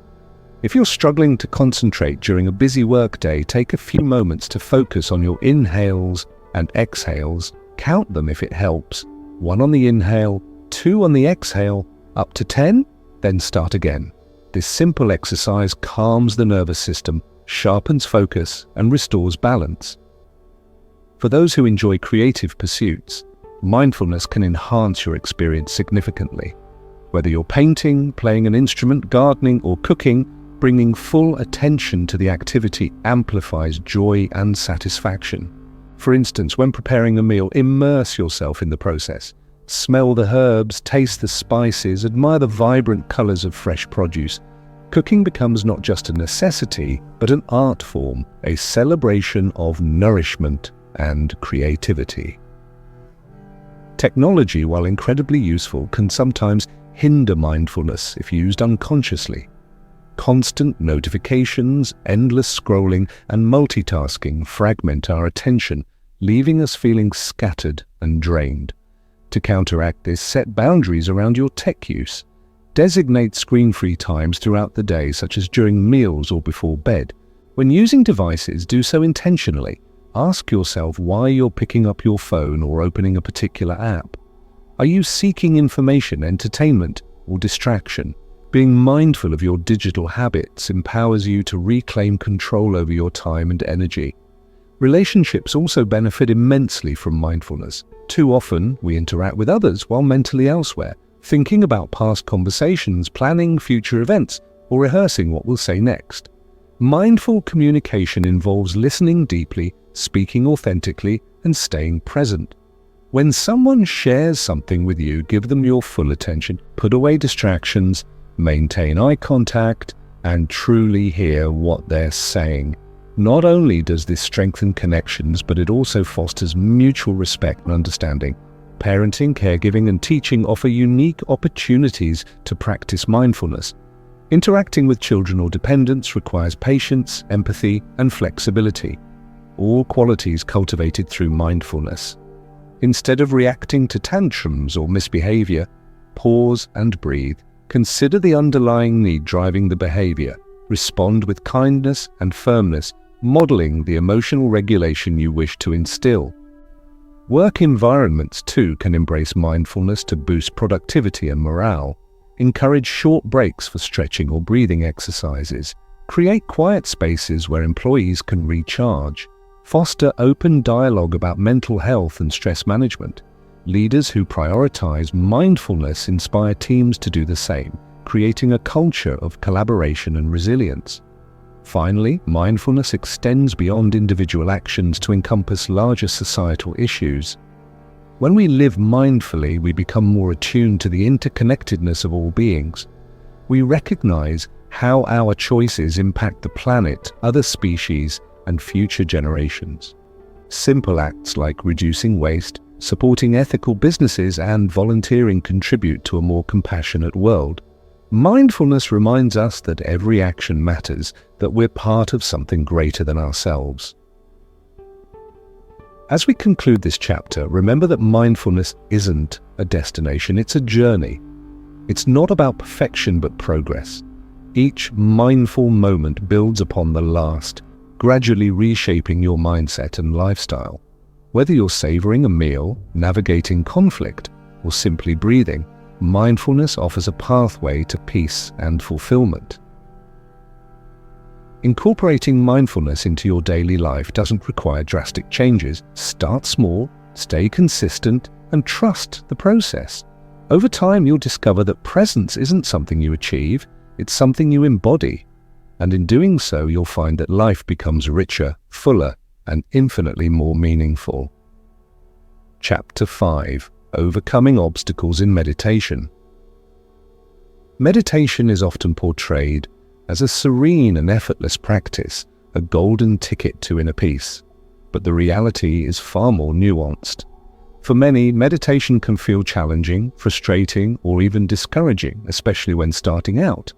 If you're struggling to concentrate during a busy workday, take a few moments to focus on your inhales and exhales. Count them if it helps. 1 on the inhale, 2 on the exhale, up to 10, then start again. This simple exercise calms the nervous system, sharpens focus, and restores balance. For those who enjoy creative pursuits, mindfulness can enhance your experience significantly. Whether you're painting, playing an instrument, gardening, or cooking, bringing full attention to the activity amplifies joy and satisfaction. For instance, when preparing a meal, immerse yourself in the process. Smell the herbs, taste the spices, admire the vibrant colors of fresh produce. Cooking becomes not just a necessity, but an art form, a celebration of nourishment and creativity. Technology, while incredibly useful, can sometimes hinder mindfulness if used unconsciously. Constant notifications, endless scrolling, and multitasking fragment our attention, leaving us feeling scattered and drained. To counteract this, set boundaries around your tech use. Designate screen-free times throughout the day, such as during meals or before bed. When using devices, do so intentionally. Ask yourself why you're picking up your phone or opening a particular app. Are you seeking information, entertainment, or distraction? Being mindful of your digital habits empowers you to reclaim control over your time and energy. Relationships also benefit immensely from mindfulness. Too often, we interact with others while mentally elsewhere, thinking about past conversations, planning future events, or rehearsing what we'll say next. Mindful communication involves listening deeply, speaking authentically, and staying present. When someone shares something with you, give them your full attention, put away distractions, maintain eye contact, and truly hear what they're saying. Not only does this strengthen connections, but it also fosters mutual respect and understanding. Parenting, caregiving, and teaching offer unique opportunities to practice mindfulness. Interacting with children or dependents requires patience, empathy, and flexibility, all qualities cultivated through mindfulness. Instead of reacting to tantrums or misbehavior, pause and breathe. Consider the underlying need driving the behavior. Respond with kindness and firmness, modeling the emotional regulation you wish to instill. Work environments too can embrace mindfulness to boost productivity and morale. Encourage short breaks for stretching or breathing exercises. Create quiet spaces where employees can recharge. Foster open dialogue about mental health and stress management. Leaders who prioritize mindfulness inspire teams to do the same, creating a culture of collaboration and resilience. Finally, mindfulness extends beyond individual actions to encompass larger societal issues. When we live mindfully, we become more attuned to the interconnectedness of all beings. We recognize how our choices impact the planet, other species, and future generations. Simple acts like reducing waste, supporting ethical businesses, and volunteering contribute to a more compassionate world. Mindfulness reminds us that every action matters, that we're part of something greater than ourselves. As we conclude this chapter, remember that mindfulness isn't a destination, it's a journey. It's not about perfection but progress. Each mindful moment builds upon the last, gradually reshaping your mindset and lifestyle. Whether you're savoring a meal, navigating conflict, or simply breathing, mindfulness offers a pathway to peace and fulfillment. Incorporating mindfulness into your daily life doesn't require drastic changes. Start small, stay consistent, and trust the process. Over time, you'll discover that presence isn't something you achieve, it's something you embody. And in doing so, you'll find that life becomes richer, fuller, and infinitely more meaningful. Chapter 5: Overcoming Obstacles in Meditation. Meditation is often portrayed as a serene and effortless practice, a golden ticket to inner peace. But the reality is far more nuanced. For many, meditation can feel challenging, frustrating, or even discouraging, especially when starting out.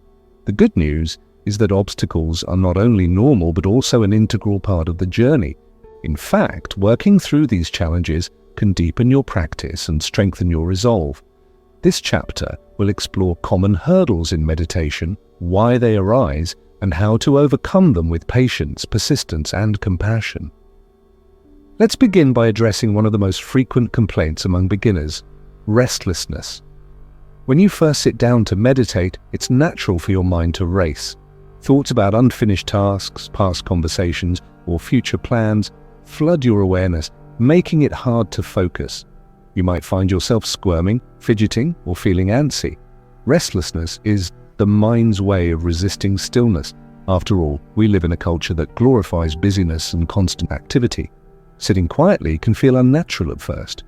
The good news is that obstacles are not only normal but also an integral part of the journey. In fact, working through these challenges can deepen your practice and strengthen your resolve. This chapter will explore common hurdles in meditation, why they arise, and how to overcome them with patience, persistence, and compassion. Let's begin by addressing one of the most frequent complaints among beginners: restlessness. When you first sit down to meditate, it's natural for your mind to race. Thoughts about unfinished tasks, past conversations, or future plans flood your awareness, making it hard to focus. You might find yourself squirming, fidgeting, or feeling antsy. Restlessness is the mind's way of resisting stillness. After all, we live in a culture that glorifies busyness and constant activity. Sitting quietly can feel unnatural at first.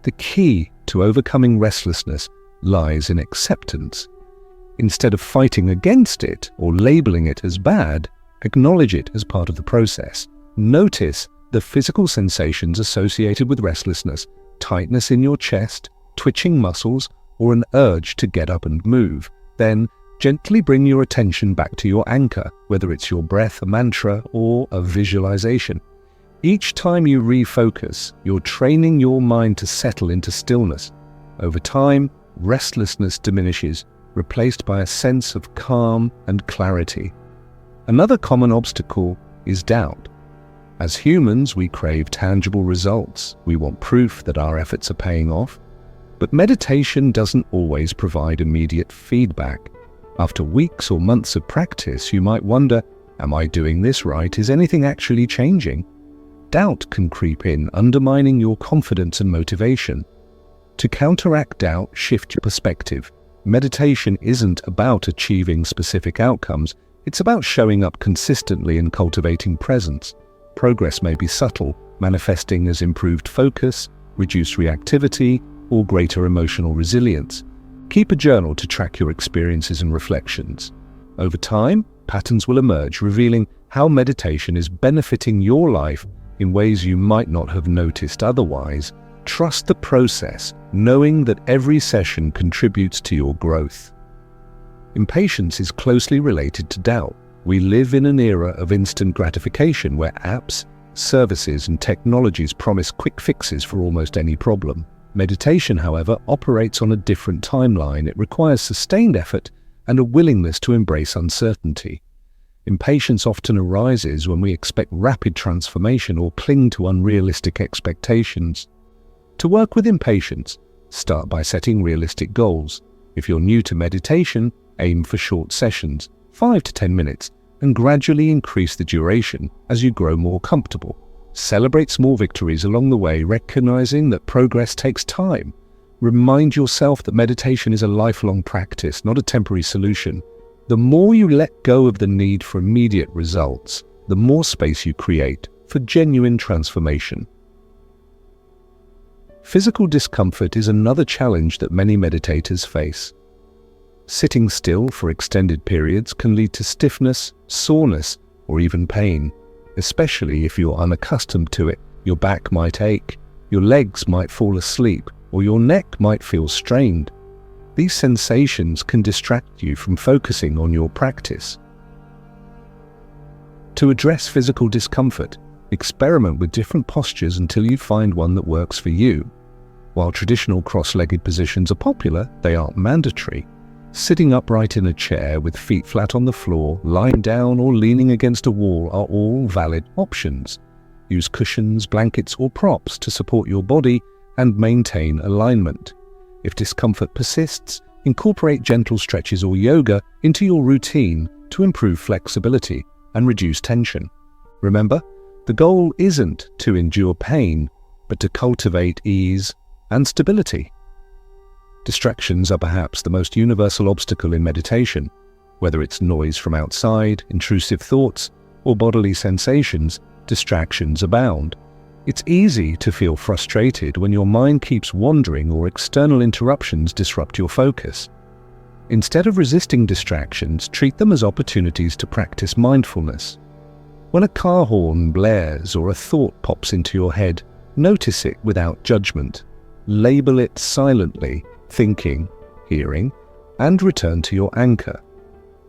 The key to overcoming restlessness lies in acceptance. Instead of fighting against it or labeling it as bad, acknowledge it as part of the process. Notice the physical sensations associated with restlessness: tightness in your chest, twitching muscles, or an urge to get up and move. Then gently bring your attention back to your anchor, whether it's your breath, a mantra, or a visualization. Each time you refocus, you're training your mind to settle into stillness. Over time, restlessness diminishes, replaced by a sense of calm and clarity. Another common obstacle is doubt. As humans, we crave tangible results. We want proof that our efforts are paying off. But meditation doesn't always provide immediate feedback. After weeks or months of practice, you might wonder, am I doing this right? Is anything actually changing? Doubt can creep in, undermining your confidence and motivation. To counteract doubt, shift your perspective. Meditation isn't about achieving specific outcomes. It's about showing up consistently and cultivating presence. Progress may be subtle, manifesting as improved focus, reduced reactivity, or greater emotional resilience. Keep a journal to track your experiences and reflections. Over time, patterns will emerge, revealing how meditation is benefiting your life in ways you might not have noticed otherwise. Trust the process, knowing that every session contributes to your growth. Impatience is closely related to doubt. We live in an era of instant gratification where apps, services, and technologies promise quick fixes for almost any problem. Meditation, however, operates on a different timeline. It requires sustained effort and a willingness to embrace uncertainty. Impatience often arises when we expect rapid transformation or cling to unrealistic expectations. To work with impatience, start by setting realistic goals. If you're new to meditation, aim for short sessions, 5 to 10 minutes, and gradually increase the duration as you grow more comfortable. Celebrate small victories along the way, recognizing that progress takes time. Remind yourself that meditation is a lifelong practice, not a temporary solution. The more you let go of the need for immediate results, the more space you create for genuine transformation. Physical discomfort is another challenge that many meditators face. Sitting still for extended periods can lead to stiffness, soreness, or even pain, especially if you're unaccustomed to it. Your back might ache, your legs might fall asleep, or your neck might feel strained. These sensations can distract you from focusing on your practice. To address physical discomfort, experiment with different postures until you find one that works for you. While traditional cross-legged positions are popular, they aren't mandatory. Sitting upright in a chair with feet flat on the floor, lying down or leaning against a wall are all valid options. Use cushions, blankets or props to support your body and maintain alignment. If discomfort persists, incorporate gentle stretches or yoga into your routine to improve flexibility and reduce tension. Remember, the goal isn't to endure pain, but to cultivate ease and stability. Distractions are perhaps the most universal obstacle in meditation. Whether it's noise from outside, intrusive thoughts, or bodily sensations, distractions abound. It's easy to feel frustrated when your mind keeps wandering or external interruptions disrupt your focus. Instead of resisting distractions, treat them as opportunities to practice mindfulness. When a car horn blares or a thought pops into your head, notice it without judgment. Label it silently, thinking, hearing, and return to your anchor.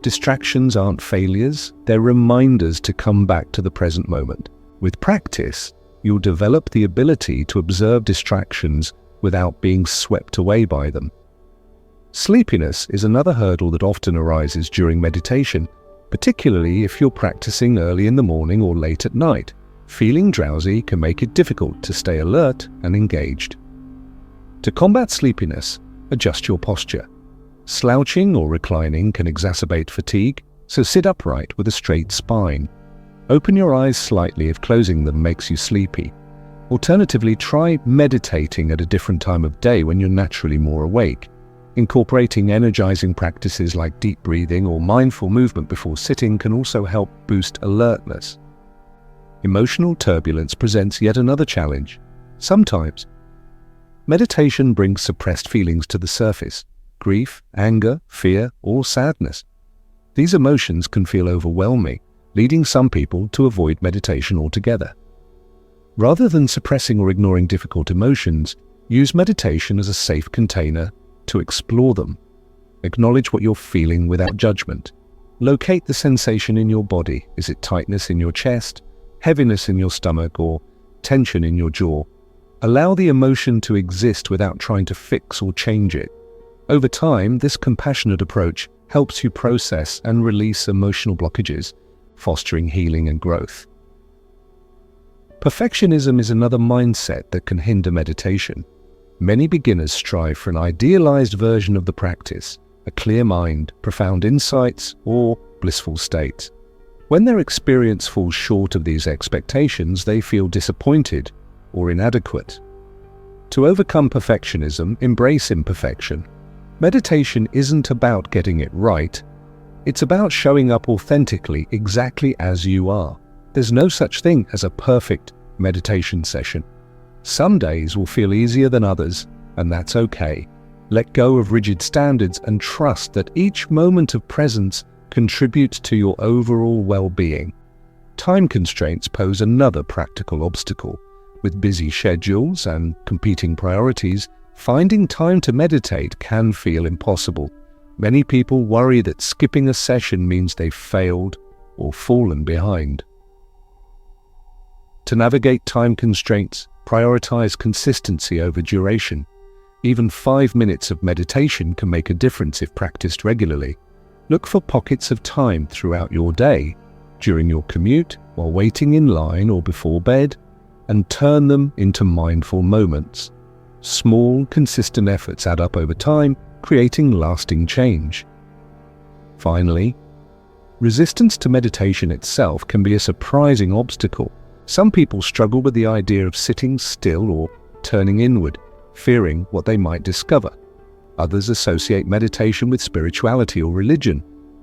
Distractions aren't failures, they're reminders to come back to the present moment. With practice, you'll develop the ability to observe distractions without being swept away by them. Sleepiness is another hurdle that often arises during meditation, particularly if you're practicing early in the morning or late at night. Feeling drowsy can make it difficult to stay alert and engaged. To combat sleepiness, adjust your posture. Slouching or reclining can exacerbate fatigue, so sit upright with a straight spine. Open your eyes slightly if closing them makes you sleepy. Alternatively, try meditating at a different time of day when you're naturally more awake. Incorporating energizing practices like deep breathing or mindful movement before sitting can also help boost alertness. Emotional turbulence presents yet another challenge. Sometimes, meditation brings suppressed feelings to the surface: grief, anger, fear, or sadness. These emotions can feel overwhelming, leading some people to avoid meditation altogether. Rather than suppressing or ignoring difficult emotions, use meditation as a safe container to explore them. Acknowledge what you're feeling without judgment. Locate the sensation in your body. Is it tightness in your chest, heaviness in your stomach, or tension in your jaw? Allow the emotion to exist without trying to fix or change it. Over time, this compassionate approach helps you process and release emotional blockages, fostering healing and growth. Perfectionism is another mindset that can hinder meditation. Many beginners strive for an idealized version of the practice, a clear mind, profound insights, or blissful states. When their experience falls short of these expectations, they feel disappointed or inadequate. To overcome perfectionism, embrace imperfection. Meditation isn't about getting it right. It's about showing up authentically, exactly as you are. There's no such thing as a perfect meditation session. Some days will feel easier than others, and that's okay. Let go of rigid standards and trust that each moment of presence contributes to your overall well-being. Time constraints pose another practical obstacle. With busy schedules and competing priorities, finding time to meditate can feel impossible. Many people worry that skipping a session means they've failed or fallen behind. To navigate time constraints, prioritize consistency over duration. Even 5 minutes of meditation can make a difference if practiced regularly. Look for pockets of time throughout your day, during your commute, while waiting in line or before bed, and turn them into mindful moments. Small, consistent efforts add up over time, creating lasting change. Finally, resistance to meditation itself can be a surprising obstacle. Some people struggle with the idea of sitting still or turning inward, fearing what they might discover. Others associate meditation with spirituality or religion,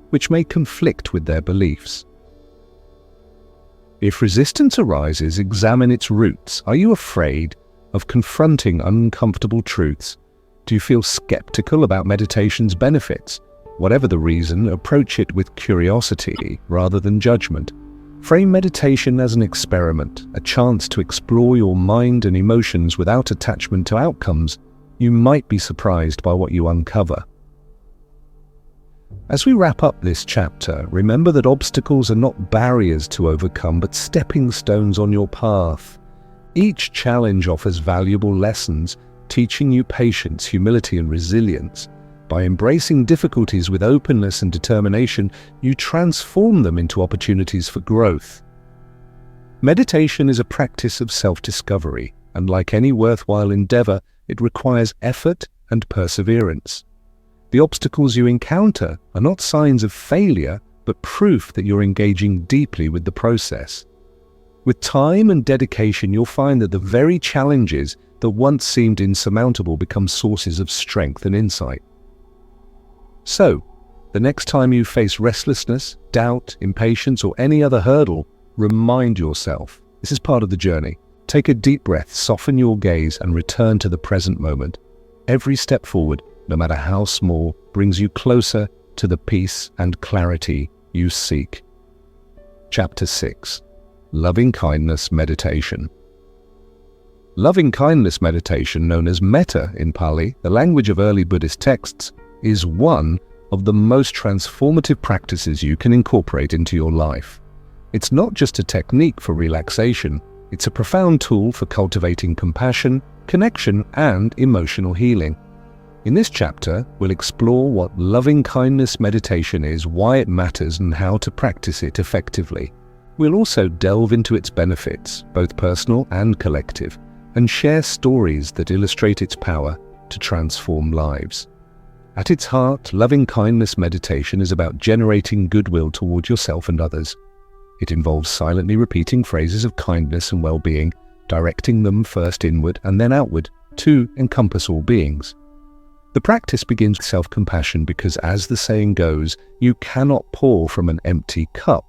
which may conflict with their beliefs. If resistance arises, examine its roots. Are you afraid of confronting uncomfortable truths? Do you feel skeptical about meditation's benefits? Whatever the reason, approach it with curiosity rather than judgment. Frame meditation as an experiment, a chance to explore your mind and emotions without attachment to outcomes. You might be surprised by what you uncover. As we wrap up this chapter, remember that obstacles are not barriers to overcome, but stepping stones on your path. Each challenge offers valuable lessons, teaching you patience, humility, and resilience. By embracing difficulties with openness and determination, you transform them into opportunities for growth. Meditation is a practice of self-discovery, and like any worthwhile endeavor, it requires effort and perseverance. The obstacles you encounter are not signs of failure, but proof that you're engaging deeply with the process. With time and dedication, you'll find that the very challenges that once seemed insurmountable become sources of strength and insight. So, the next time you face restlessness, doubt, impatience, or any other hurdle, remind yourself, this is part of the journey. Take a deep breath, soften your gaze, and return to the present moment. Every step forward, no matter how small, brings you closer to the peace and clarity you seek. Chapter 6. Loving-kindness meditation. Loving-kindness meditation, known as metta in Pali, the language of early Buddhist texts, is one of the most transformative practices you can incorporate into your life. It's not just a technique for relaxation, it's a profound tool for cultivating compassion, connection, and emotional healing. In this chapter, we'll explore what loving-kindness meditation is, why it matters, and how to practice it effectively. We'll also delve into its benefits, both personal and collective, and share stories that illustrate its power to transform lives. At its heart, loving-kindness meditation is about generating goodwill toward yourself and others. It involves silently repeating phrases of kindness and well-being, directing them first inward and then outward to encompass all beings. The practice begins with self-compassion because, as the saying goes, you cannot pour from an empty cup.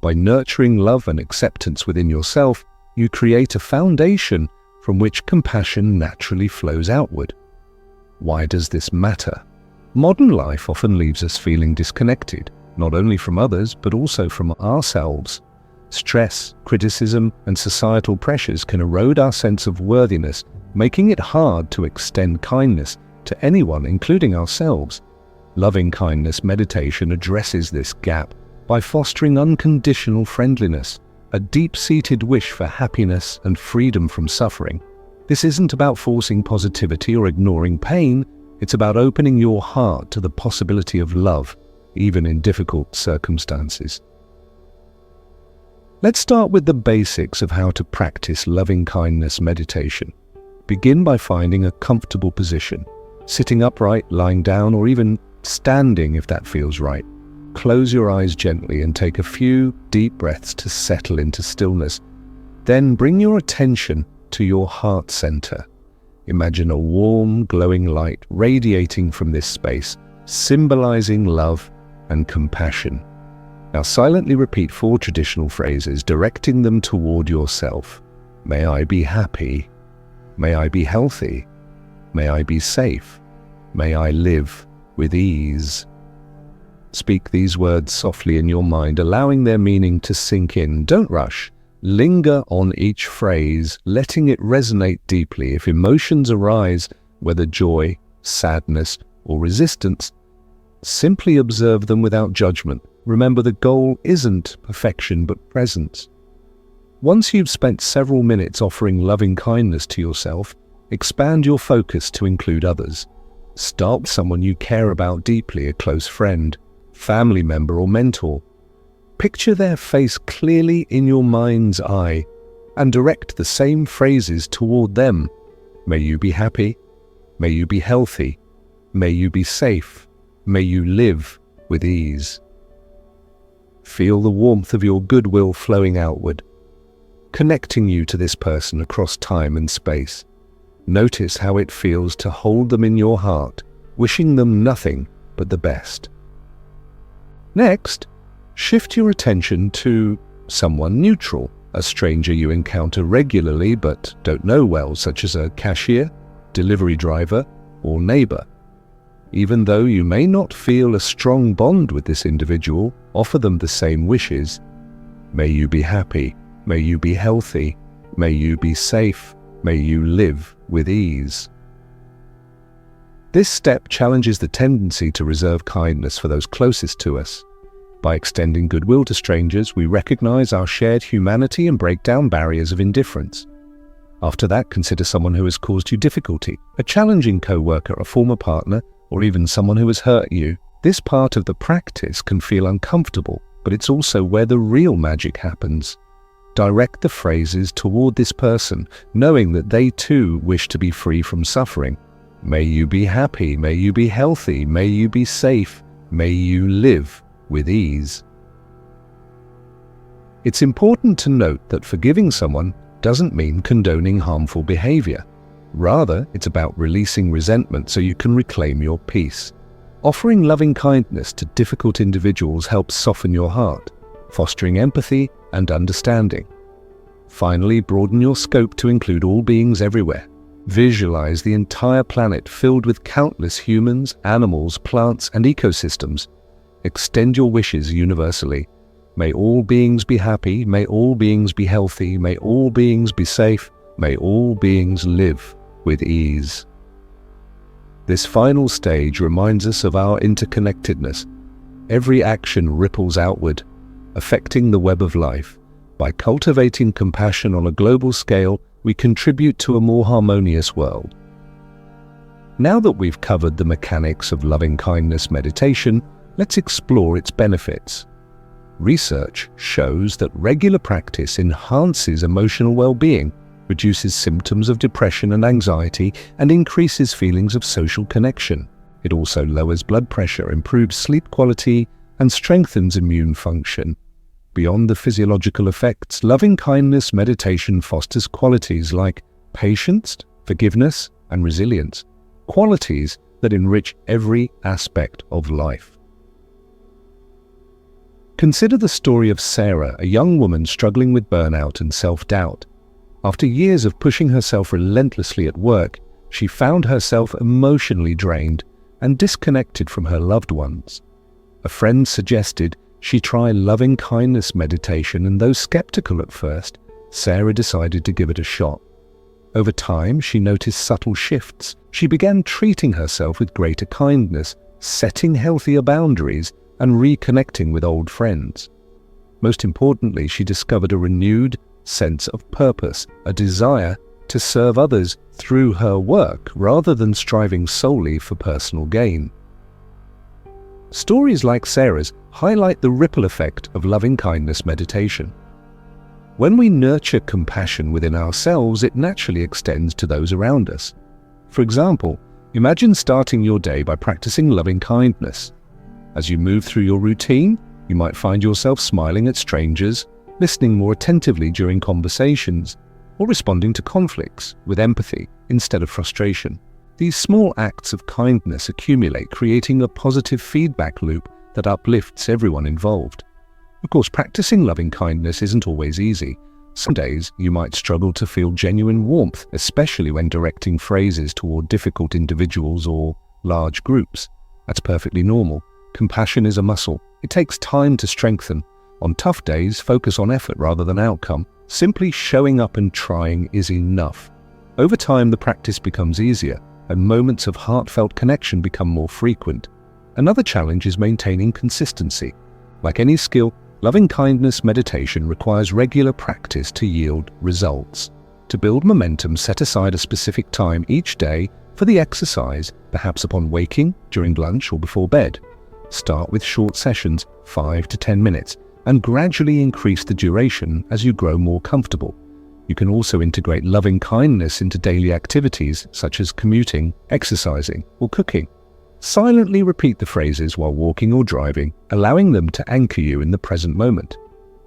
By nurturing love and acceptance within yourself, you create a foundation from which compassion naturally flows outward. Why does this matter? Modern life often leaves us feeling disconnected, not only from others, but also from ourselves. Stress, criticism, and societal pressures can erode our sense of worthiness, making it hard to extend kindness to anyone, including ourselves. Loving-kindness meditation addresses this gap by fostering unconditional friendliness, a deep-seated wish for happiness and freedom from suffering. This isn't about forcing positivity or ignoring pain. It's about opening your heart to the possibility of love, even in difficult circumstances. Let's start with the basics of how to practice loving-kindness meditation. Begin by finding a comfortable position, sitting upright, lying down, or even standing if that feels right. Close your eyes gently and take a few deep breaths to settle into stillness. Then bring your attention to your heart center. Imagine a warm, glowing light radiating from this space, symbolizing love and compassion. Now silently repeat 4 traditional phrases, directing them toward yourself. May I be happy. May I be healthy. May I be safe. May I live with ease. Speak these words softly in your mind, allowing their meaning to sink in. Don't rush. Linger on each phrase, letting it resonate deeply. If emotions arise, whether joy, sadness, or resistance, simply observe them without judgment. Remember, the goal isn't perfection, but presence. Once you've spent several minutes offering loving kindness to yourself, expand your focus to include others. Start with someone you care about deeply, a close friend, family member or mentor. Picture their face clearly in your mind's eye and direct the same phrases toward them. May you be happy. May you be healthy. May you be safe. May you live with ease. Feel the warmth of your goodwill flowing outward, connecting you to this person across time and space. Notice how it feels to hold them in your heart, wishing them nothing but the best. Next, shift your attention to someone neutral, a stranger you encounter regularly but don't know well, such as a cashier, delivery driver, or neighbor. Even though you may not feel a strong bond with this individual, offer them the same wishes. May you be happy. May you be healthy. May you be safe. May you live with ease. This step challenges the tendency to reserve kindness for those closest to us. By extending goodwill to strangers, we recognize our shared humanity and break down barriers of indifference. After that, consider someone who has caused you difficulty, a challenging co-worker, a former partner, or even someone who has hurt you. This part of the practice can feel uncomfortable, but it's also where the real magic happens. Direct the phrases toward this person, knowing that they too wish to be free from suffering. May you be happy. May you be healthy. May you be safe. May you live with ease. It's important to note that forgiving someone doesn't mean condoning harmful behavior. Rather, it's about releasing resentment so you can reclaim your peace. Offering loving kindness to difficult individuals helps soften your heart, fostering empathy and understanding. Finally, broaden your scope to include all beings everywhere. Visualize the entire planet filled with countless humans, animals, plants, and ecosystems. Extend your wishes universally. May all beings be happy. May all beings be healthy. May all beings be safe. May all beings live with ease. This final stage reminds us of our interconnectedness. Every action ripples outward, affecting the web of life. By cultivating compassion on a global scale, we contribute to a more harmonious world. Now that we've covered the mechanics of loving-kindness meditation, let's explore its benefits. Research shows that regular practice enhances emotional well-being, reduces symptoms of depression and anxiety, and increases feelings of social connection. It also lowers blood pressure, improves sleep quality, and strengthens immune function. Beyond the physiological effects, loving-kindness meditation fosters qualities like patience, forgiveness, and resilience, qualities that enrich every aspect of life. Consider the story of Sarah, a young woman struggling with burnout and self-doubt. After years of pushing herself relentlessly at work, she found herself emotionally drained and disconnected from her loved ones. A friend suggested she try loving-kindness meditation, and though skeptical at first, Sarah decided to give it a shot. Over time, she noticed subtle shifts. She began treating herself with greater kindness, setting healthier boundaries, and reconnecting with old friends. Most importantly, she discovered a renewed sense of purpose, a desire to serve others through her work rather than striving solely for personal gain. Stories like Sarah's highlight the ripple effect of loving-kindness meditation. When we nurture compassion within ourselves, it naturally extends to those around us. For example, imagine starting your day by practicing loving-kindness. As you move through your routine, you might find yourself smiling at strangers, listening more attentively during conversations, or responding to conflicts with empathy instead of frustration. These small acts of kindness accumulate, creating a positive feedback loop that uplifts everyone involved. Of course, practicing loving kindness isn't always easy. Some days you might struggle to feel genuine warmth, especially when directing phrases toward difficult individuals or large groups. That's perfectly normal. Compassion is a muscle. It takes time to strengthen. On tough days, focus on effort rather than outcome. Simply showing up and trying is enough. Over time, the practice becomes easier, and moments of heartfelt connection become more frequent. Another challenge is maintaining consistency. Like any skill, loving-kindness meditation requires regular practice to yield results. To build momentum, set aside a specific time each day for the exercise, perhaps upon waking, during lunch, or before bed. Start with short sessions, 5 to 10 minutes, and gradually increase the duration as you grow more comfortable. You can also integrate loving kindness into daily activities such as commuting, exercising, or cooking. Silently repeat the phrases while walking or driving, allowing them to anchor you in the present moment.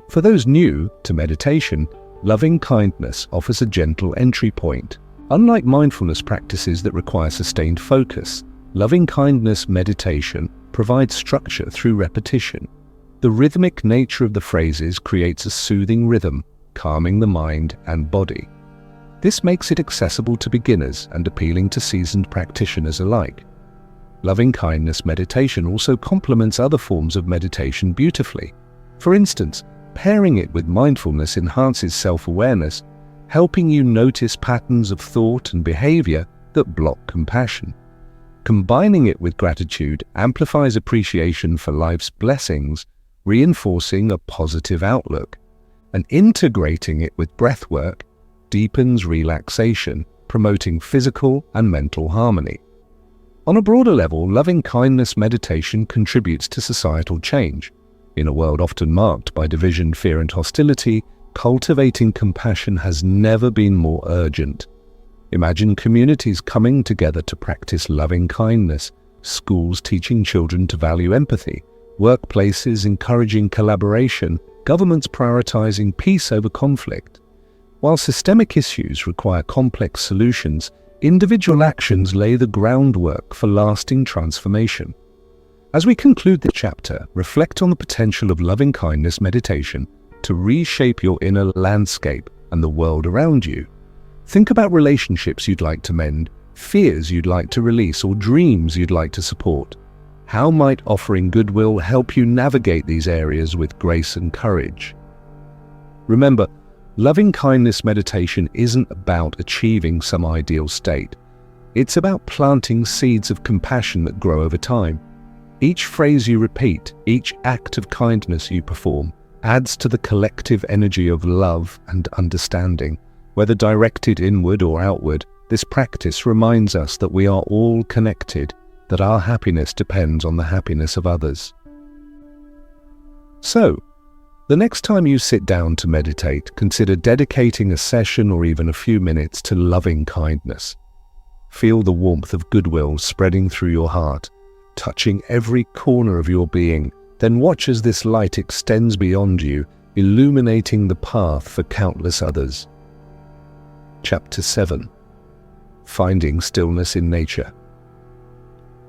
For those new to meditation, loving kindness offers a gentle entry point. Unlike mindfulness practices that require sustained focus, loving kindness meditation provides structure through repetition. The rhythmic nature of the phrases creates a soothing rhythm, calming the mind and body. This makes it accessible to beginners and appealing to seasoned practitioners alike. Loving kindness meditation also complements other forms of meditation beautifully. For instance, pairing it with mindfulness enhances self-awareness, helping you notice patterns of thought and behavior that block compassion. Combining it with gratitude amplifies appreciation for life's blessings, reinforcing a positive outlook. And integrating it with breathwork deepens relaxation, promoting physical and mental harmony. On a broader level, loving kindness meditation contributes to societal change. In a world often marked by division, fear, and hostility, cultivating compassion has never been more urgent. Imagine communities coming together to practice loving kindness, schools teaching children to value empathy, workplaces encouraging collaboration, governments prioritizing peace over conflict. While systemic issues require complex solutions, individual actions lay the groundwork for lasting transformation. As we conclude this chapter, reflect on the potential of loving kindness meditation to reshape your inner landscape and the world around you. Think about relationships you'd like to mend, fears you'd like to release, or dreams you'd like to support. How might offering goodwill help you navigate these areas with grace and courage? Remember, loving kindness meditation isn't about achieving some ideal state. It's about planting seeds of compassion that grow over time. Each phrase you repeat, each act of kindness you perform, adds to the collective energy of love and understanding. Whether directed inward or outward, this practice reminds us that we are all connected, that our happiness depends on the happiness of others. So, the next time you sit down to meditate, consider dedicating a session or even a few minutes to loving kindness. Feel the warmth of goodwill spreading through your heart, touching every corner of your being. Then watch as this light extends beyond you, illuminating the path for countless others. Chapter 7. Finding Stillness in Nature.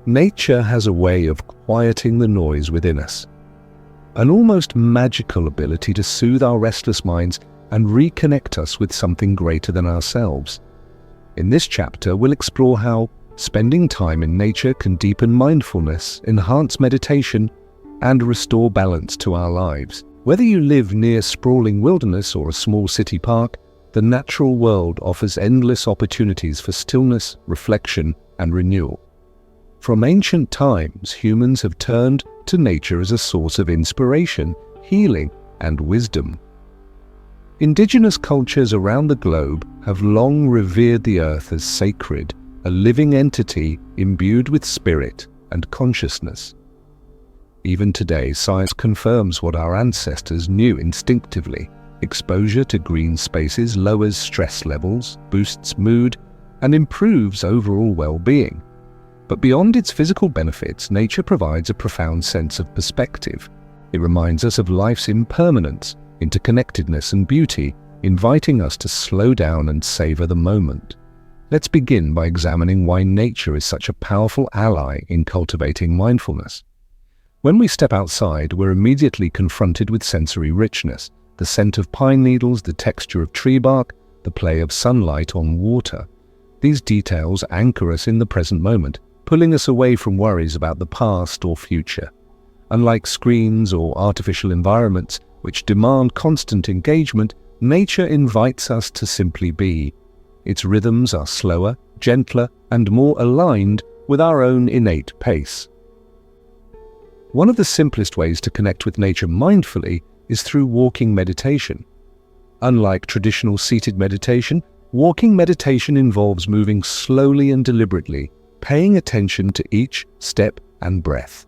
Nature has a way of quieting the noise within us, an almost magical ability to soothe our restless minds and reconnect us with something greater than ourselves. In this chapter, we'll explore how spending time in nature can deepen mindfulness, enhance meditation, and restore balance to our lives. Whether you live near sprawling wilderness or a small city park, the natural world offers endless opportunities for stillness, reflection, and renewal. From ancient times, humans have turned to nature as a source of inspiration, healing, and wisdom. Indigenous cultures around the globe have long revered the earth as sacred, a living entity imbued with spirit and consciousness. Even today, science confirms what our ancestors knew instinctively. Exposure to green spaces lowers stress levels, boosts mood, and improves overall well-being. But beyond its physical benefits, nature provides a profound sense of perspective. It reminds us of life's impermanence, interconnectedness, and beauty, inviting us to slow down and savor the moment. Let's begin by examining why nature is such a powerful ally in cultivating mindfulness. When we step outside, we're immediately confronted with sensory richness, the scent of pine needles, the texture of tree bark, the play of sunlight on water. These details anchor us in the present moment, pulling us away from worries about the past or future. Unlike screens or artificial environments, which demand constant engagement, nature invites us to simply be. Its rhythms are slower, gentler, and more aligned with our own innate pace. One of the simplest ways to connect with nature mindfully is through walking meditation. Unlike traditional seated meditation, walking meditation involves moving slowly and deliberately, paying attention to each step and breath.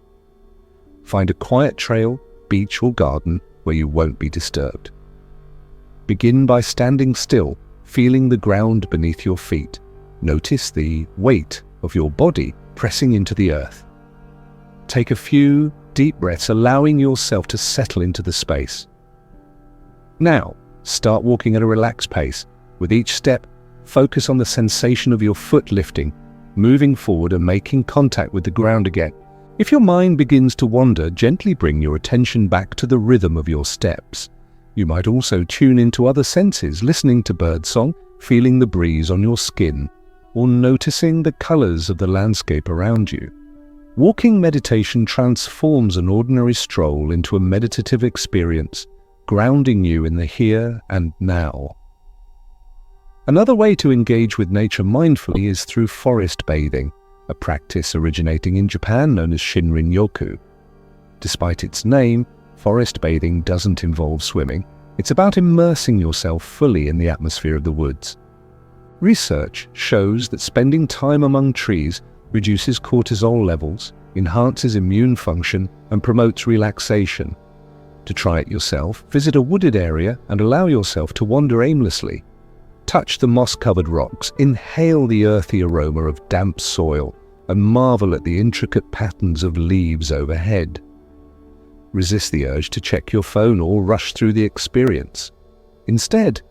Find a quiet trail, beach or garden where you won't be disturbed. Begin by standing still, feeling the ground beneath your feet. Notice the weight of your body pressing into the earth. Take a few deep breaths, allowing yourself to settle into the space. Now, start walking at a relaxed pace. With each step, focus on the sensation of your foot lifting, moving forward and making contact with the ground again. If your mind begins to wander, gently bring your attention back to the rhythm of your steps. You might also tune into other senses, listening to birdsong, feeling the breeze on your skin, or noticing the colors of the landscape around you. Walking meditation transforms an ordinary stroll into a meditative experience, grounding you in the here and now. Another way to engage with nature mindfully is through forest bathing, a practice originating in Japan known as Shinrin-yoku. Despite its name, forest bathing doesn't involve swimming. It's about immersing yourself fully in the atmosphere of the woods. Research shows that spending time among trees reduces cortisol levels, enhances immune function, and promotes relaxation. To try it yourself, visit a wooded area and allow yourself to wander aimlessly. Touch the moss-covered rocks, inhale the earthy aroma of damp soil, and marvel at the intricate patterns of leaves overhead. Resist the urge to check your phone or rush through the experience. Instead,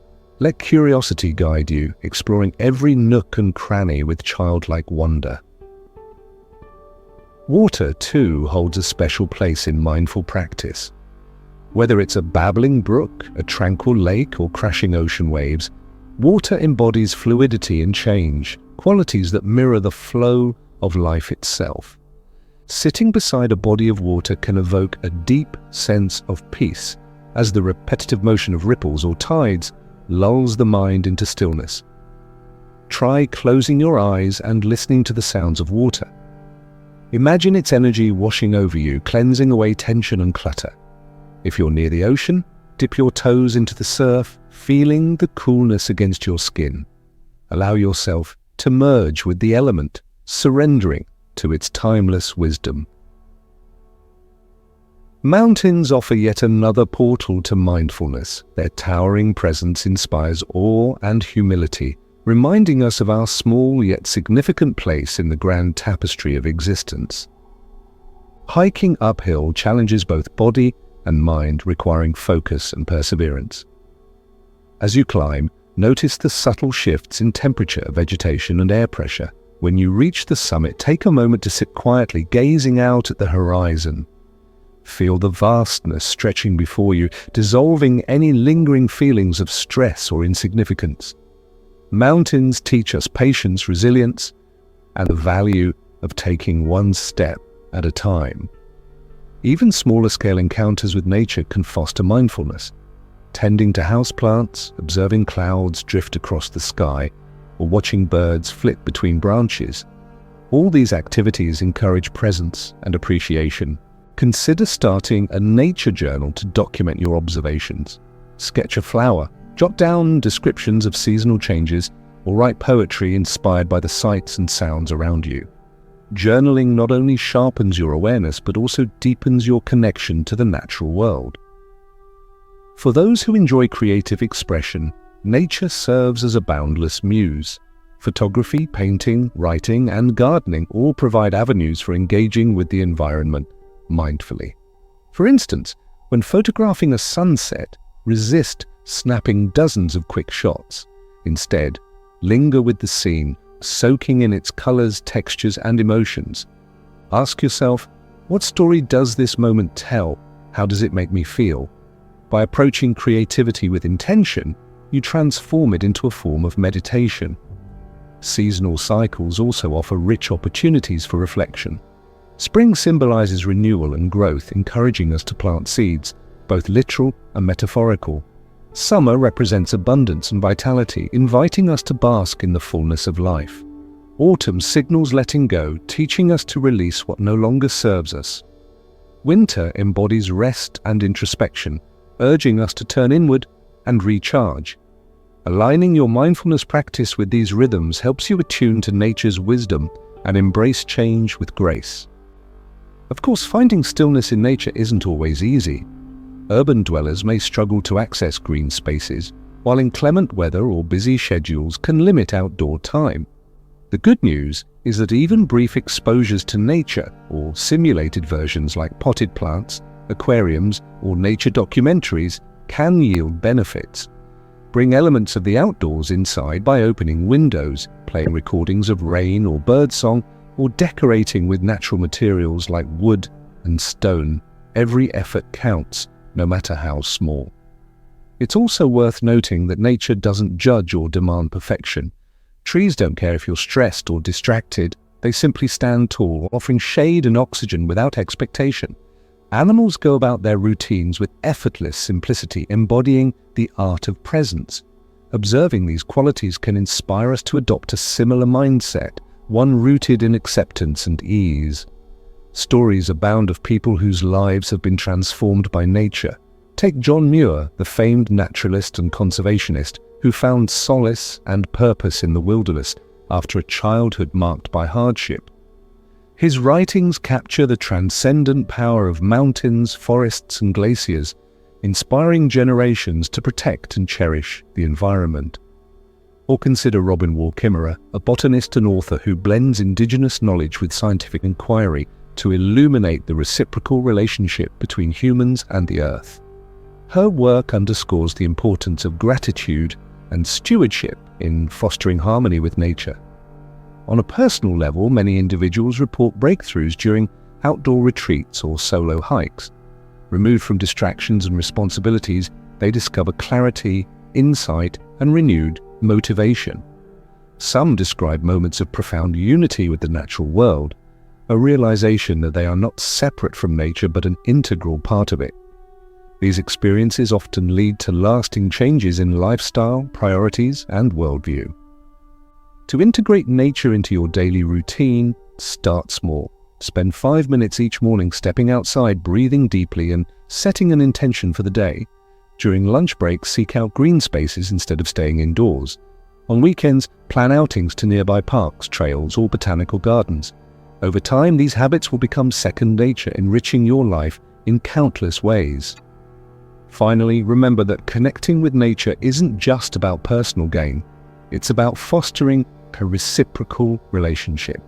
let curiosity guide you, exploring every nook and cranny with childlike wonder. Water, too, holds a special place in mindful practice. Whether it's a babbling brook, a tranquil lake, or crashing ocean waves, water embodies fluidity and change, qualities that mirror the flow of life itself. Sitting beside a body of water can evoke a deep sense of peace, as the repetitive motion of ripples or tides lulls the mind into stillness. Try closing your eyes and listening to the sounds of water. Imagine its energy washing over you, cleansing away tension and clutter. If you're near the ocean, dip your toes into the surf, feeling the coolness against your skin. Allow yourself to merge with the element, surrendering to its timeless wisdom. Mountains offer yet another portal to mindfulness. Their towering presence inspires awe and humility, reminding us of our small yet significant place in the grand tapestry of existence. Hiking uphill challenges both body and mind, requiring focus and perseverance. As you climb, notice the subtle shifts in temperature, vegetation, and air pressure. When you reach the summit, take a moment to sit quietly, gazing out at the horizon. Feel the vastness stretching before you, dissolving any lingering feelings of stress or insignificance. Mountains teach us patience, resilience, and the value of taking one step at a time. Even smaller-scale encounters with nature can foster mindfulness. Tending to houseplants, observing clouds drift across the sky, or watching birds flit between branches. All these activities encourage presence and appreciation. Consider starting a nature journal to document your observations. Sketch a flower, jot down descriptions of seasonal changes, or write poetry inspired by the sights and sounds around you. Journaling not only sharpens your awareness, but also deepens your connection to the natural world. For those who enjoy creative expression, nature serves as a boundless muse. Photography, painting, writing, and gardening all provide avenues for engaging with the environment mindfully. For instance, when photographing a sunset, resist snapping dozens of quick shots. Instead, linger with the scene, soaking in its colors, textures, and emotions. Ask yourself, what story does this moment tell? How does it make me feel? By approaching creativity with intention, you transform it into a form of meditation. Seasonal cycles also offer rich opportunities for reflection. Spring symbolizes renewal and growth, encouraging us to plant seeds, both literal and metaphorical. Summer represents abundance and vitality, inviting us to bask in the fullness of life. Autumn signals letting go, teaching us to release what no longer serves us. Winter embodies rest and introspection, urging us to turn inward and recharge. Aligning your mindfulness practice with these rhythms helps you attune to nature's wisdom and embrace change with grace. Of course, finding stillness in nature isn't always easy. Urban dwellers may struggle to access green spaces, while inclement weather or busy schedules can limit outdoor time. The good news is that even brief exposures to nature, or simulated versions like potted plants, aquariums, or nature documentaries, can yield benefits. Bring elements of the outdoors inside by opening windows, playing recordings of rain or birdsong, or decorating with natural materials like wood and stone. Every effort counts, no matter how small. It's also worth noting that nature doesn't judge or demand perfection. Trees don't care if you're stressed or distracted. They simply stand tall, offering shade and oxygen without expectation. Animals go about their routines with effortless simplicity, embodying the art of presence. Observing these qualities can inspire us to adopt a similar mindset, one rooted in acceptance and ease. Stories abound of people whose lives have been transformed by nature. Take John Muir, the famed naturalist and conservationist, who found solace and purpose in the wilderness after a childhood marked by hardship. His writings capture the transcendent power of mountains, forests, and glaciers, inspiring generations to protect and cherish the environment. Or consider Robin Wall Kimmerer, a botanist and author who blends indigenous knowledge with scientific inquiry to illuminate the reciprocal relationship between humans and the earth. Her work underscores the importance of gratitude and stewardship in fostering harmony with nature. On a personal level, many individuals report breakthroughs during outdoor retreats or solo hikes. Removed from distractions and responsibilities, they discover clarity, insight, and renewed motivation. Some describe moments of profound unity with the natural world, a realization that they are not separate from nature but an integral part of it. These experiences often lead to lasting changes in lifestyle, priorities, and worldview. To integrate nature into your daily routine, start small. Spend 5 minutes each morning stepping outside, breathing deeply, and setting an intention for the day. During lunch breaks, seek out green spaces instead of staying indoors. On weekends, plan outings to nearby parks, trails, or botanical gardens. Over time, these habits will become second nature, enriching your life in countless ways. Finally, remember that connecting with nature isn't just about personal gain. It's about fostering a reciprocal relationship.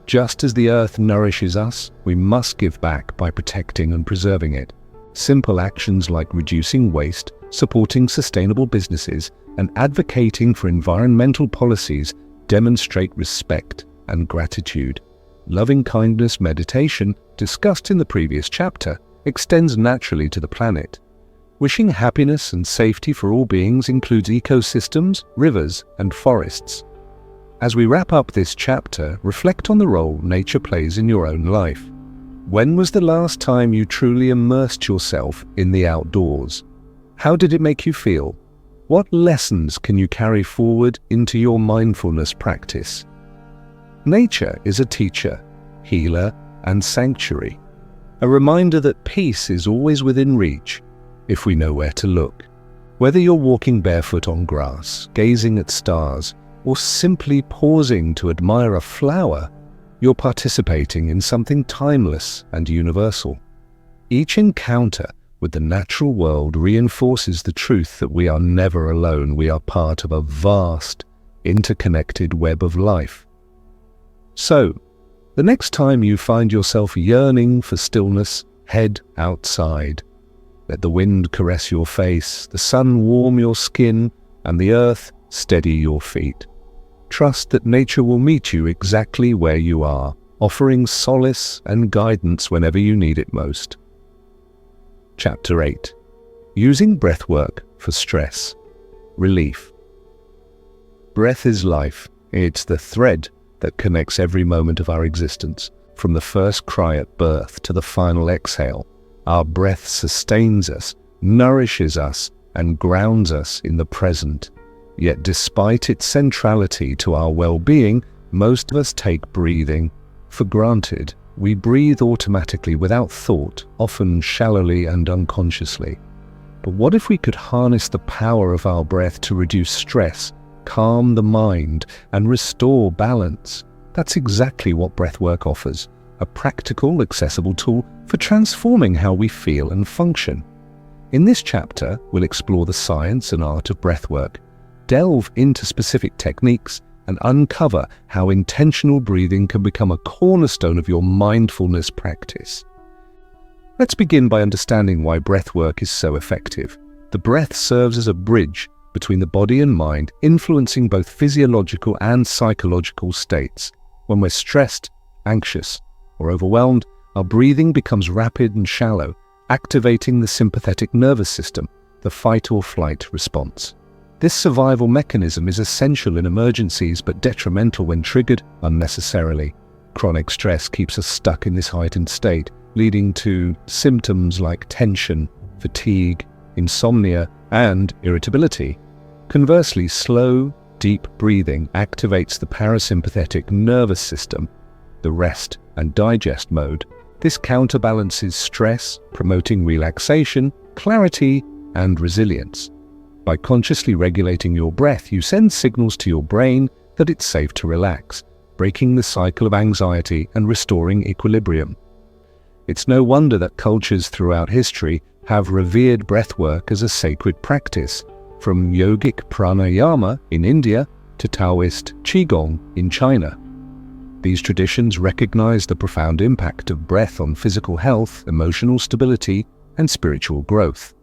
Just as the earth nourishes us, we must give back by protecting and preserving it. Simple actions like reducing waste, supporting sustainable businesses, and advocating for environmental policies demonstrate respect and gratitude. Loving-kindness meditation, discussed in the previous chapter, extends naturally to the planet. Wishing happiness and safety for all beings includes ecosystems, rivers, and forests. As we wrap up this chapter, reflect on the role nature plays in your own life. When was the last time you truly immersed yourself in the outdoors? How did it make you feel? What lessons can you carry forward into your mindfulness practice? Nature is a teacher, healer, and sanctuary. A reminder that peace is always within reach, if we know where to look. Whether you're walking barefoot on grass, gazing at stars, or simply pausing to admire a flower, you're participating in something timeless and universal. Each encounter with the natural world reinforces the truth that we are never alone. We are part of a vast, interconnected web of life. So, the next time you find yourself yearning for stillness, head outside. Let the wind caress your face, the sun warm your skin, and the earth steady your feet. Trust that nature will meet you exactly where you are, offering solace and guidance whenever you need it most. Chapter 8. Using breathwork for stress. Relief. Breath is life. It's the thread that connects every moment of our existence, from the first cry at birth to the final exhale. Our breath sustains us, nourishes us, and grounds us in the present. Yet despite its centrality to our well-being, most of us take breathing for granted. We breathe automatically without thought, often shallowly and unconsciously. But what if we could harness the power of our breath to reduce stress, calm the mind, and restore balance? That's exactly what breathwork offers. a practical, accessible tool for transforming how we feel and function. In this chapter, we'll explore the science and art of breathwork, delve into specific techniques, and uncover how intentional breathing can become a cornerstone of your mindfulness practice. Let's begin by understanding why breathwork is so effective. The breath serves as a bridge between the body and mind, influencing both physiological and psychological states. When we're stressed, anxious, or overwhelmed, our breathing becomes rapid and shallow, activating the sympathetic nervous system, the fight or flight response. This survival mechanism is essential in emergencies but detrimental when triggered unnecessarily. Chronic stress keeps us stuck in this heightened state, leading to symptoms like tension, fatigue, insomnia, and irritability. Conversely, slow, deep breathing activates the parasympathetic nervous system, the rest and digest mode. This counterbalances stress, promoting relaxation, clarity, and resilience. By consciously regulating your breath, you send signals to your brain that it's safe to relax, breaking the cycle of anxiety and restoring equilibrium. It's no wonder that cultures throughout history have revered breathwork as a sacred practice, from yogic pranayama in India to Taoist qigong in China. These traditions recognize the profound impact of breath on physical health, emotional stability, and spiritual growth.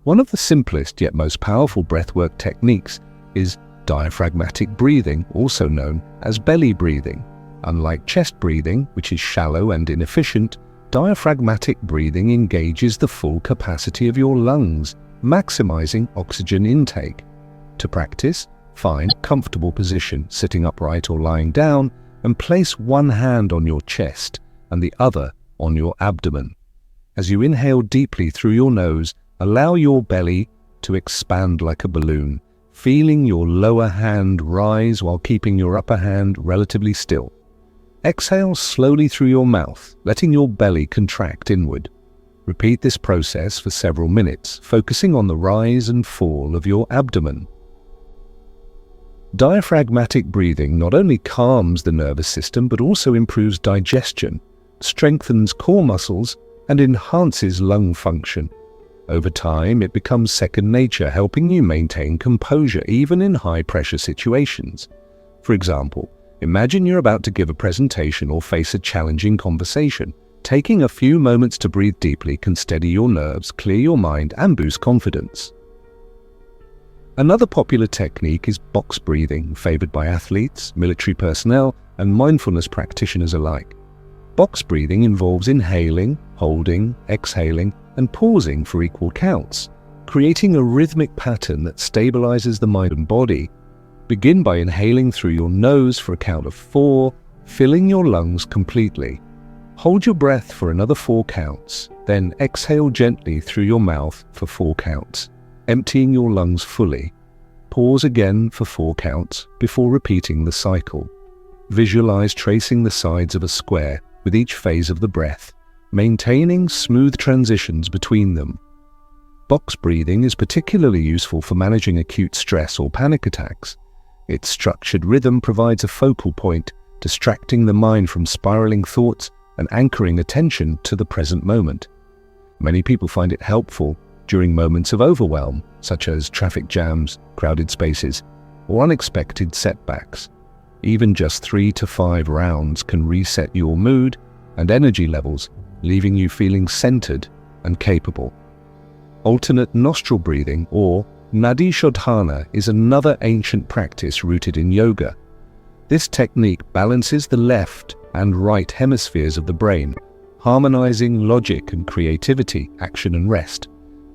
One of the simplest yet most powerful breathwork techniques is diaphragmatic breathing, also known as belly breathing. Unlike chest breathing, which is shallow and inefficient, diaphragmatic breathing engages the full capacity of your lungs, maximizing oxygen intake. To practice, find a comfortable position, sitting upright or lying down, and place one hand on your chest and the other on your abdomen. As you inhale deeply through your nose, allow your belly to expand like a balloon, feeling your lower hand rise while keeping your upper hand relatively still. Exhale slowly through your mouth, letting your belly contract inward. Repeat this process for several minutes, focusing on the rise and fall of your abdomen. Diaphragmatic breathing not only calms the nervous system but also improves digestion, strengthens core muscles, and enhances lung function. Over time, it becomes second nature, helping you maintain composure even in high-pressure situations. For example, imagine you're about to give a presentation or face a challenging conversation. Taking a few moments to breathe deeply can steady your nerves, clear your mind, and boost confidence. Another popular technique is box breathing, favored by athletes, military personnel, and mindfulness practitioners alike. Box breathing involves inhaling, holding, exhaling, and pausing for equal counts, creating a rhythmic pattern that stabilizes the mind and body. Begin by inhaling through your nose for a count of 4, filling your lungs completely. Hold your breath for another 4 counts, then exhale gently through your mouth for 4 counts, emptying your lungs fully. Pause again for 4 counts before repeating the cycle. Visualize tracing the sides of a square with each phase of the breath, maintaining smooth transitions between them. Box breathing is particularly useful for managing acute stress or panic attacks. Its structured rhythm provides a focal point, distracting the mind from spiraling thoughts and anchoring attention to the present moment. Many people find it helpful during moments of overwhelm, such as traffic jams, crowded spaces, or unexpected setbacks. Even just 3 to 5 rounds can reset your mood and energy levels, leaving you feeling centered and capable. Alternate nostril breathing, or nadi shodhana, is another ancient practice rooted in yoga. This technique balances the left and right hemispheres of the brain, harmonizing logic and creativity, action and rest.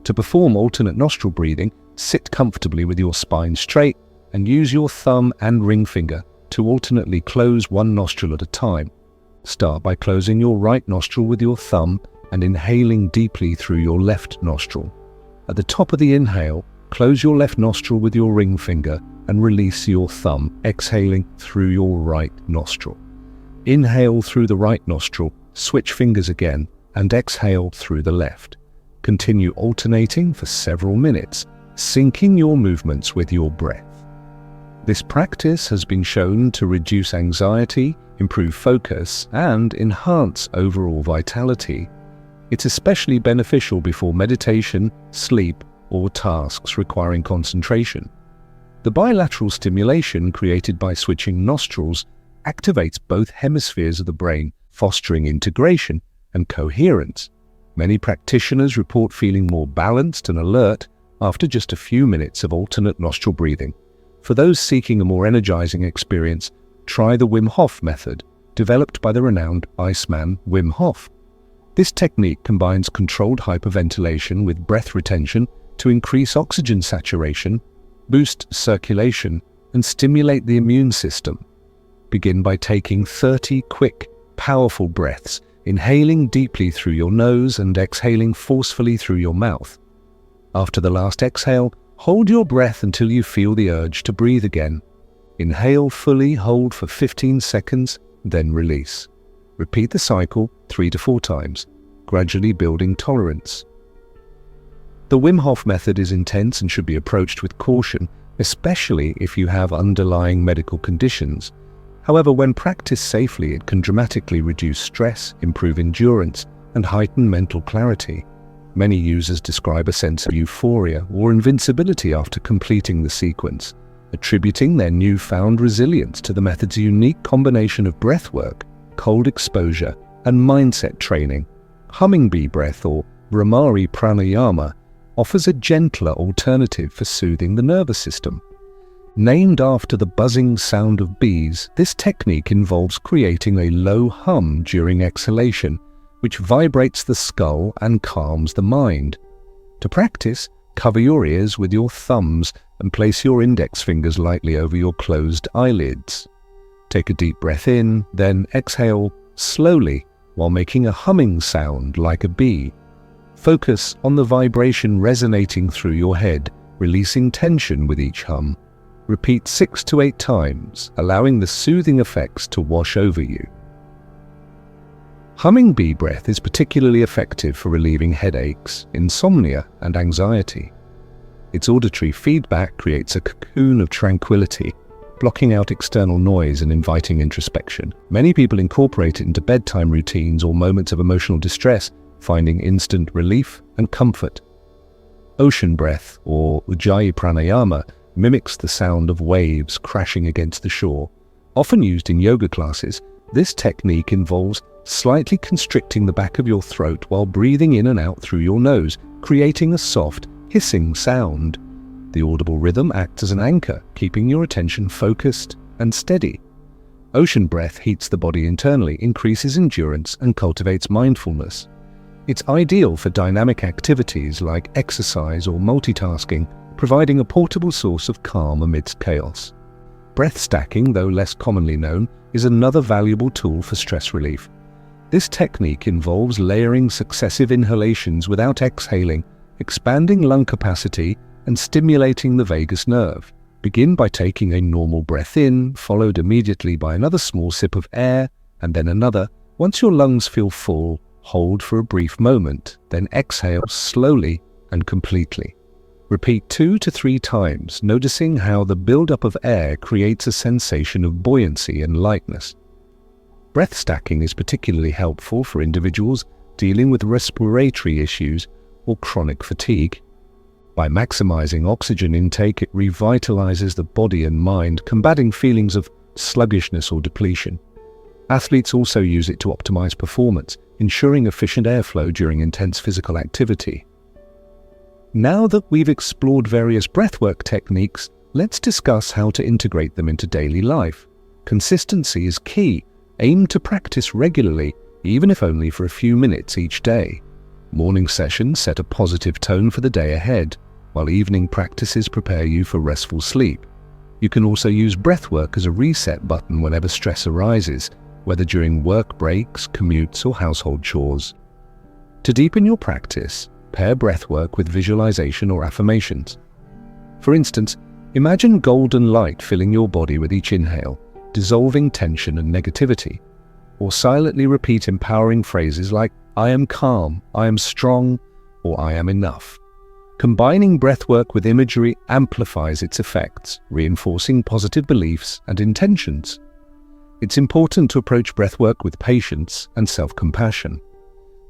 To perform alternate nostril breathing, sit comfortably with your spine straight and use your thumb and ring finger to alternately close one nostril at a time. Start by closing your right nostril with your thumb and inhaling deeply through your left nostril. At the top of the inhale, close your left nostril with your ring finger and release your thumb, exhaling through your right nostril. Inhale through the right nostril, switch fingers again, and exhale through the left. Continue alternating for several minutes, syncing your movements with your breath. This practice has been shown to reduce anxiety, improve focus, and enhance overall vitality. It's especially beneficial before meditation, sleep, or tasks requiring concentration. The bilateral stimulation created by switching nostrils activates both hemispheres of the brain, fostering integration and coherence. Many practitioners report feeling more balanced and alert after just a few minutes of alternate nostril breathing. For those seeking a more energizing experience, try the Wim Hof method, developed by the renowned Iceman Wim Hof. This technique combines controlled hyperventilation with breath retention to increase oxygen saturation, boost circulation, and stimulate the immune system. Begin by taking 30 quick, powerful breaths, inhaling deeply through your nose and exhaling forcefully through your mouth. After the last exhale, hold your breath until you feel the urge to breathe again. Inhale fully, hold for 15 seconds, then release. Repeat the cycle 3 to 4 times, gradually building tolerance. The Wim Hof method is intense and should be approached with caution, especially if you have underlying medical conditions. However, when practiced safely, it can dramatically reduce stress, improve endurance, and heighten mental clarity. Many users describe a sense of euphoria or invincibility after completing the sequence, attributing their newfound resilience to the method's unique combination of breathwork, cold exposure, and mindset training. Hummingbee breath, or Bhramari pranayama, offers a gentler alternative for soothing the nervous system. Named after the buzzing sound of bees, this technique involves creating a low hum during exhalation, which vibrates the skull and calms the mind. To practice, cover your ears with your thumbs and place your index fingers lightly over your closed eyelids. Take a deep breath in, then exhale slowly while making a humming sound like a bee. Focus on the vibration resonating through your head, releasing tension with each hum. Repeat 6 to 8 times, allowing the soothing effects to wash over you. Hummingbee breath is particularly effective for relieving headaches, insomnia, and anxiety. Its auditory feedback creates a cocoon of tranquility, blocking out external noise and inviting introspection. Many people incorporate it into bedtime routines or moments of emotional distress, finding instant relief and comfort. Ocean breath, or Ujjayi pranayama, mimics the sound of waves crashing against the shore. Often used in yoga classes, this technique involves slightly constricting the back of your throat while breathing in and out through your nose, creating a soft, hissing sound. The audible rhythm acts as an anchor, keeping your attention focused and steady. Ocean breath heats the body internally, increases endurance, and cultivates mindfulness. It's ideal for dynamic activities like exercise or multitasking, providing a portable source of calm amidst chaos. Breath stacking, though less commonly known, is another valuable tool for stress relief. This technique involves layering successive inhalations without exhaling, expanding lung capacity, and stimulating the vagus nerve. Begin by taking a normal breath in, followed immediately by another small sip of air, and then another. Once your lungs feel full, hold for a brief moment, then exhale slowly and completely. Repeat 2 to 3 times, noticing how the buildup of air creates a sensation of buoyancy and lightness. Breath stacking is particularly helpful for individuals dealing with respiratory issues or chronic fatigue. By maximizing oxygen intake, it revitalizes the body and mind, combating feelings of sluggishness or depletion. Athletes also use it to optimize performance, ensuring efficient airflow during intense physical activity. Now that we've explored various breathwork techniques, let's discuss how to integrate them into daily life. Consistency is key. Aim to practice regularly, even if only for a few minutes each day. Morning sessions set a positive tone for the day ahead, while evening practices prepare you for restful sleep. You can also use breathwork as a reset button whenever stress arises, whether during work breaks, commutes, or household chores. To deepen your practice, pair breathwork with visualization or affirmations. For instance, imagine golden light filling your body with each inhale, dissolving tension and negativity. Or silently repeat empowering phrases like, "I am calm," "I am strong," or "I am enough." Combining breathwork with imagery amplifies its effects, reinforcing positive beliefs and intentions. It's important to approach breathwork with patience and self-compassion.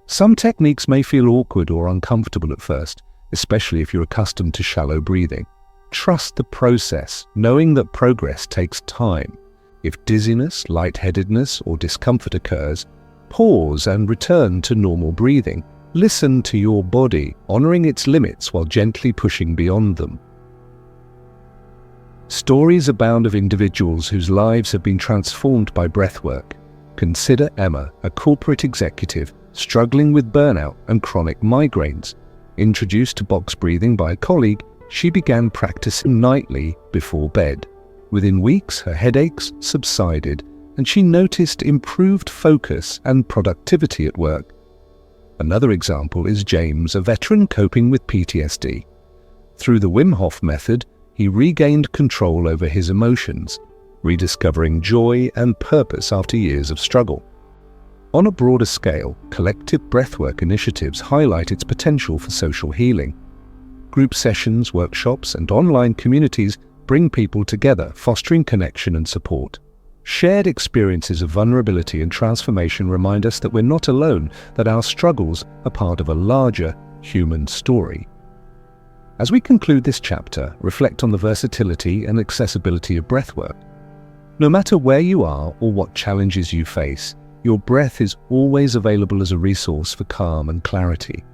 Some techniques may feel awkward or uncomfortable at first, especially if you're accustomed to shallow breathing. Trust the process, knowing that progress takes time. If dizziness, lightheadedness, or discomfort occurs, pause and return to normal breathing. Listen to your body, honoring its limits while gently pushing beyond them. Stories abound of individuals whose lives have been transformed by breathwork. Consider Emma, a corporate executive struggling with burnout and chronic migraines. Introduced to box breathing by a colleague, she began practicing nightly before bed. Within weeks, her headaches subsided, and she noticed improved focus and productivity at work. Another example is James, a veteran coping with PTSD. Through the Wim Hof method, he regained control over his emotions, rediscovering joy and purpose after years of struggle. On a broader scale, collective breathwork initiatives highlight its potential for social healing. Group sessions, workshops, and online communities bring people together, fostering connection and support. Shared experiences of vulnerability and transformation remind us that we're not alone, that our struggles are part of a larger human story. As we conclude this chapter, reflect on the versatility and accessibility of breathwork. No matter where you are or what challenges you face, your breath is always available as a resource for calm and clarity.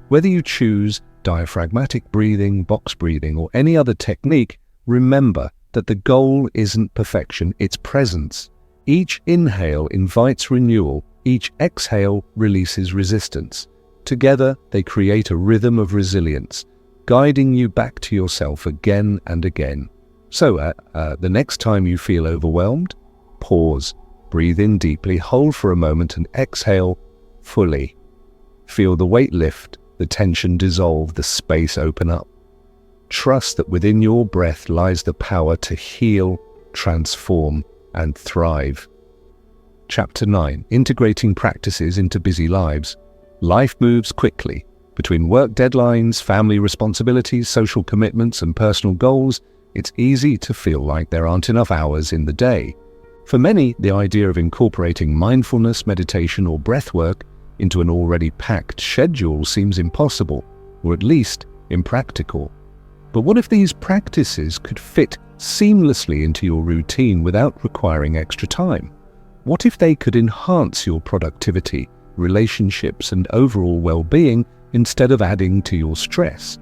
Whether you choose diaphragmatic breathing, box breathing, or any other technique, remember that the goal isn't perfection, it's presence. Each inhale invites renewal, each exhale releases resistance. Together, they create a rhythm of resilience, guiding you back to yourself again and again. So, the next time you feel overwhelmed, pause, breathe in deeply, hold for a moment, and exhale fully. Feel the weight lift, the tension dissolve, the space open up. Trust that within your breath lies the power to heal, transform, and thrive. Chapter 9. Integrating practices into busy lives. Life moves quickly. Between work deadlines, family responsibilities, social commitments, and personal goals, it's easy to feel like there aren't enough hours in the day. For many, the idea of incorporating mindfulness, meditation, or breathwork into an already packed schedule seems impossible, or at least impractical. But what if these practices could fit seamlessly into your routine without requiring extra time? What if they could enhance your productivity, relationships, and overall well-being instead of adding to your stress?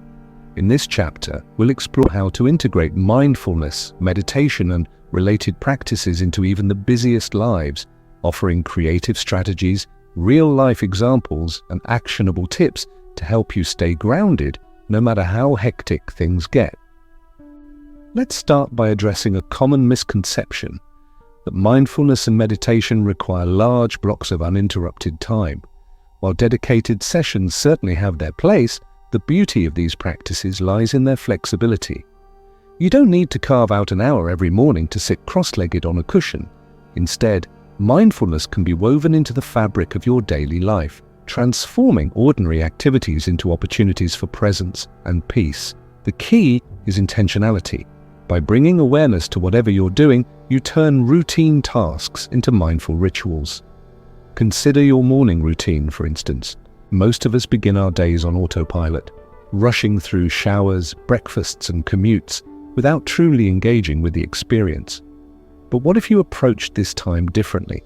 In this chapter, we'll explore how to integrate mindfulness, meditation, and related practices into even the busiest lives, offering creative strategies, real-life examples, and actionable tips to help you stay grounded no matter how hectic things get. Let's start by addressing a common misconception that mindfulness and meditation require large blocks of uninterrupted time. While dedicated sessions certainly have their place, the beauty of these practices lies in their flexibility. You don't need to carve out an hour every morning to sit cross-legged on a cushion. Instead, mindfulness can be woven into the fabric of your daily life, transforming ordinary activities into opportunities for presence and peace. The key is intentionality. By bringing awareness to whatever you're doing, you turn routine tasks into mindful rituals. Consider your morning routine, for instance. Most of us begin our days on autopilot, rushing through showers, breakfasts, and commutes without truly engaging with the experience. But what if you approached this time differently?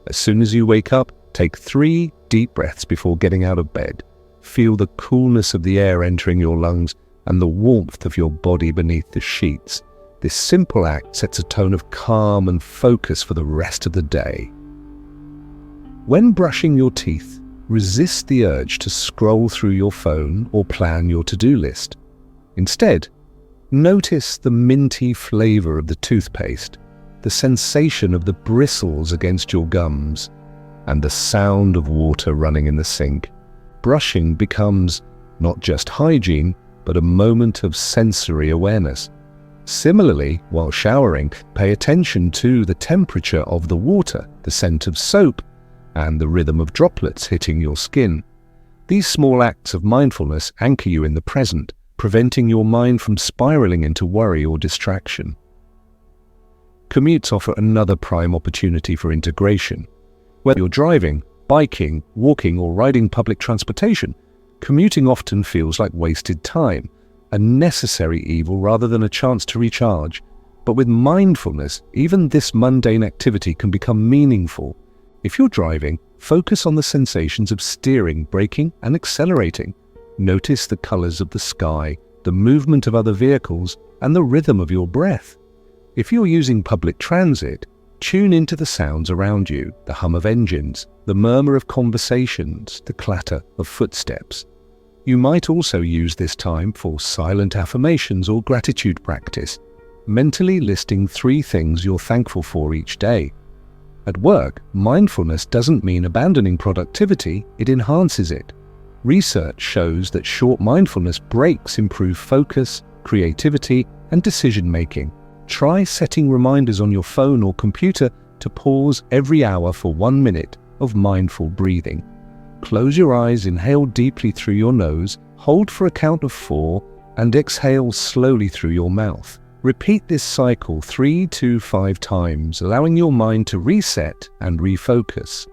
As soon as you wake up, take 3 deep breaths before getting out of bed. Feel the coolness of the air entering your lungs and the warmth of your body beneath the sheets. This simple act sets a tone of calm and focus for the rest of the day. When brushing your teeth, resist the urge to scroll through your phone or plan your to-do list. Instead, notice the minty flavor of the toothpaste, the sensation of the bristles against your gums, and the sound of water running in the sink. Brushing becomes not just hygiene, but a moment of sensory awareness. Similarly, while showering, pay attention to the temperature of the water, the scent of soap, and the rhythm of droplets hitting your skin. These small acts of mindfulness anchor you in the present, preventing your mind from spiraling into worry or distraction. Commutes offer another prime opportunity for integration. Whether you're driving, biking, walking, or riding public transportation, commuting often feels like wasted time, a necessary evil rather than a chance to recharge. But with mindfulness, even this mundane activity can become meaningful. If you're driving, focus on the sensations of steering, braking, and accelerating. Notice the colors of the sky, the movement of other vehicles, and the rhythm of your breath. If you're using public transit, tune into the sounds around you, the hum of engines, the murmur of conversations, the clatter of footsteps. You might also use this time for silent affirmations or gratitude practice, mentally listing 3 things you're thankful for each day. At work, mindfulness doesn't mean abandoning productivity, it enhances it. Research shows that short mindfulness breaks improve focus, creativity, and decision-making. Try setting reminders on your phone or computer to pause every hour for 1 minute of mindful breathing. Close your eyes, inhale deeply through your nose, hold for a count of 4, and exhale slowly through your mouth. Repeat this cycle 3 to 5 times, allowing your mind to reset and refocus.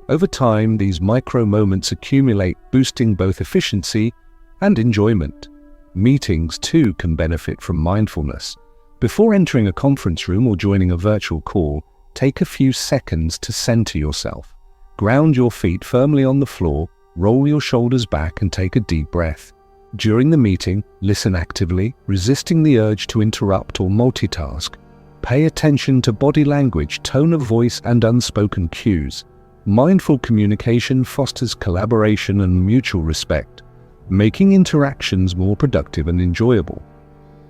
Over time, these micro moments accumulate, boosting both efficiency and enjoyment. Meetings, too, can benefit from mindfulness. Before entering a conference room or joining a virtual call, take a few seconds to center yourself. Ground your feet firmly on the floor, roll your shoulders back, and take a deep breath. During the meeting, listen actively, resisting the urge to interrupt or multitask. Pay attention to body language, tone of voice, and unspoken cues. Mindful communication fosters collaboration and mutual respect, making interactions more productive and enjoyable.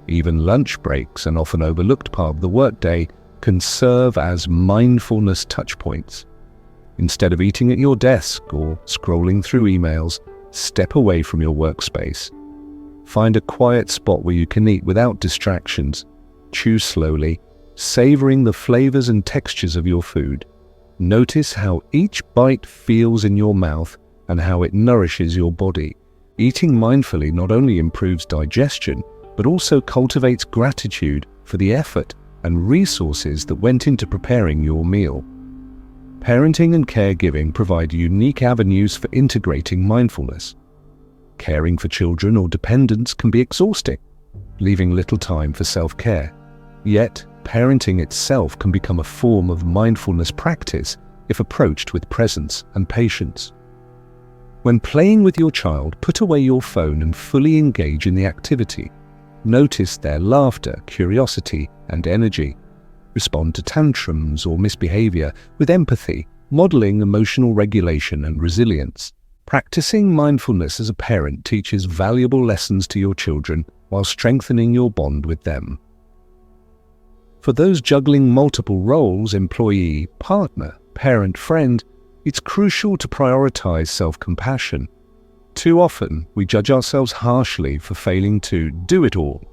Even lunch breaks, an often overlooked part of the workday, can serve as mindfulness touchpoints. Instead of eating at your desk or scrolling through emails, step away from your workspace. Find a quiet spot where you can eat without distractions. Chew slowly, savoring the flavors and textures of your food. Notice how each bite feels in your mouth and how it nourishes your body. Eating mindfully not only improves digestion, but also cultivates gratitude for the effort and resources that went into preparing your meal. Parenting and caregiving provide unique avenues for integrating mindfulness. Caring for children or dependents can be exhausting, leaving little time for self-care. Yet, parenting itself can become a form of mindfulness practice if approached with presence and patience. When playing with your child, put away your phone and fully engage in the activity. Notice their laughter, curiosity, and energy. Respond to tantrums or misbehavior with empathy, modeling emotional regulation and resilience. Practicing mindfulness as a parent teaches valuable lessons to your children while strengthening your bond with them. For those juggling multiple roles, employee, partner, parent, friend, it's crucial to prioritize self-compassion. Too often, we judge ourselves harshly for failing to do it all.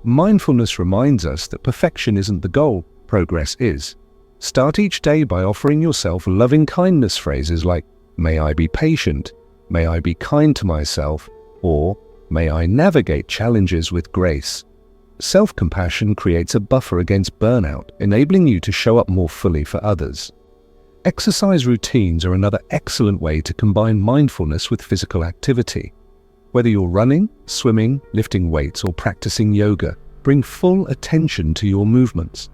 Mindfulness reminds us that perfection isn't the goal, progress is. Start each day by offering yourself loving-kindness phrases like, "May I be patient," "May I be kind to myself," or "May I navigate challenges with grace." Self-compassion creates a buffer against burnout, enabling you to show up more fully for others. Exercise routines are another excellent way to combine mindfulness with physical activity. Whether you're running, swimming, lifting weights, or practicing yoga, bring full attention to your movements.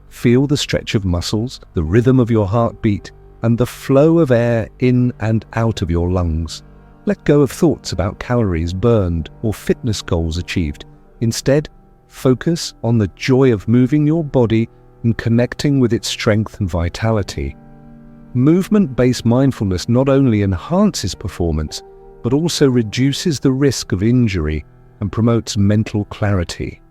Feel the stretch of muscles, the rhythm of your heartbeat, and the flow of air in and out of your lungs. Let go of thoughts about calories burned or fitness goals achieved. Instead, focus on the joy of moving your body and connecting with its strength and vitality. Movement-based mindfulness not only enhances performance, but also reduces the risk of injury and promotes mental clarity.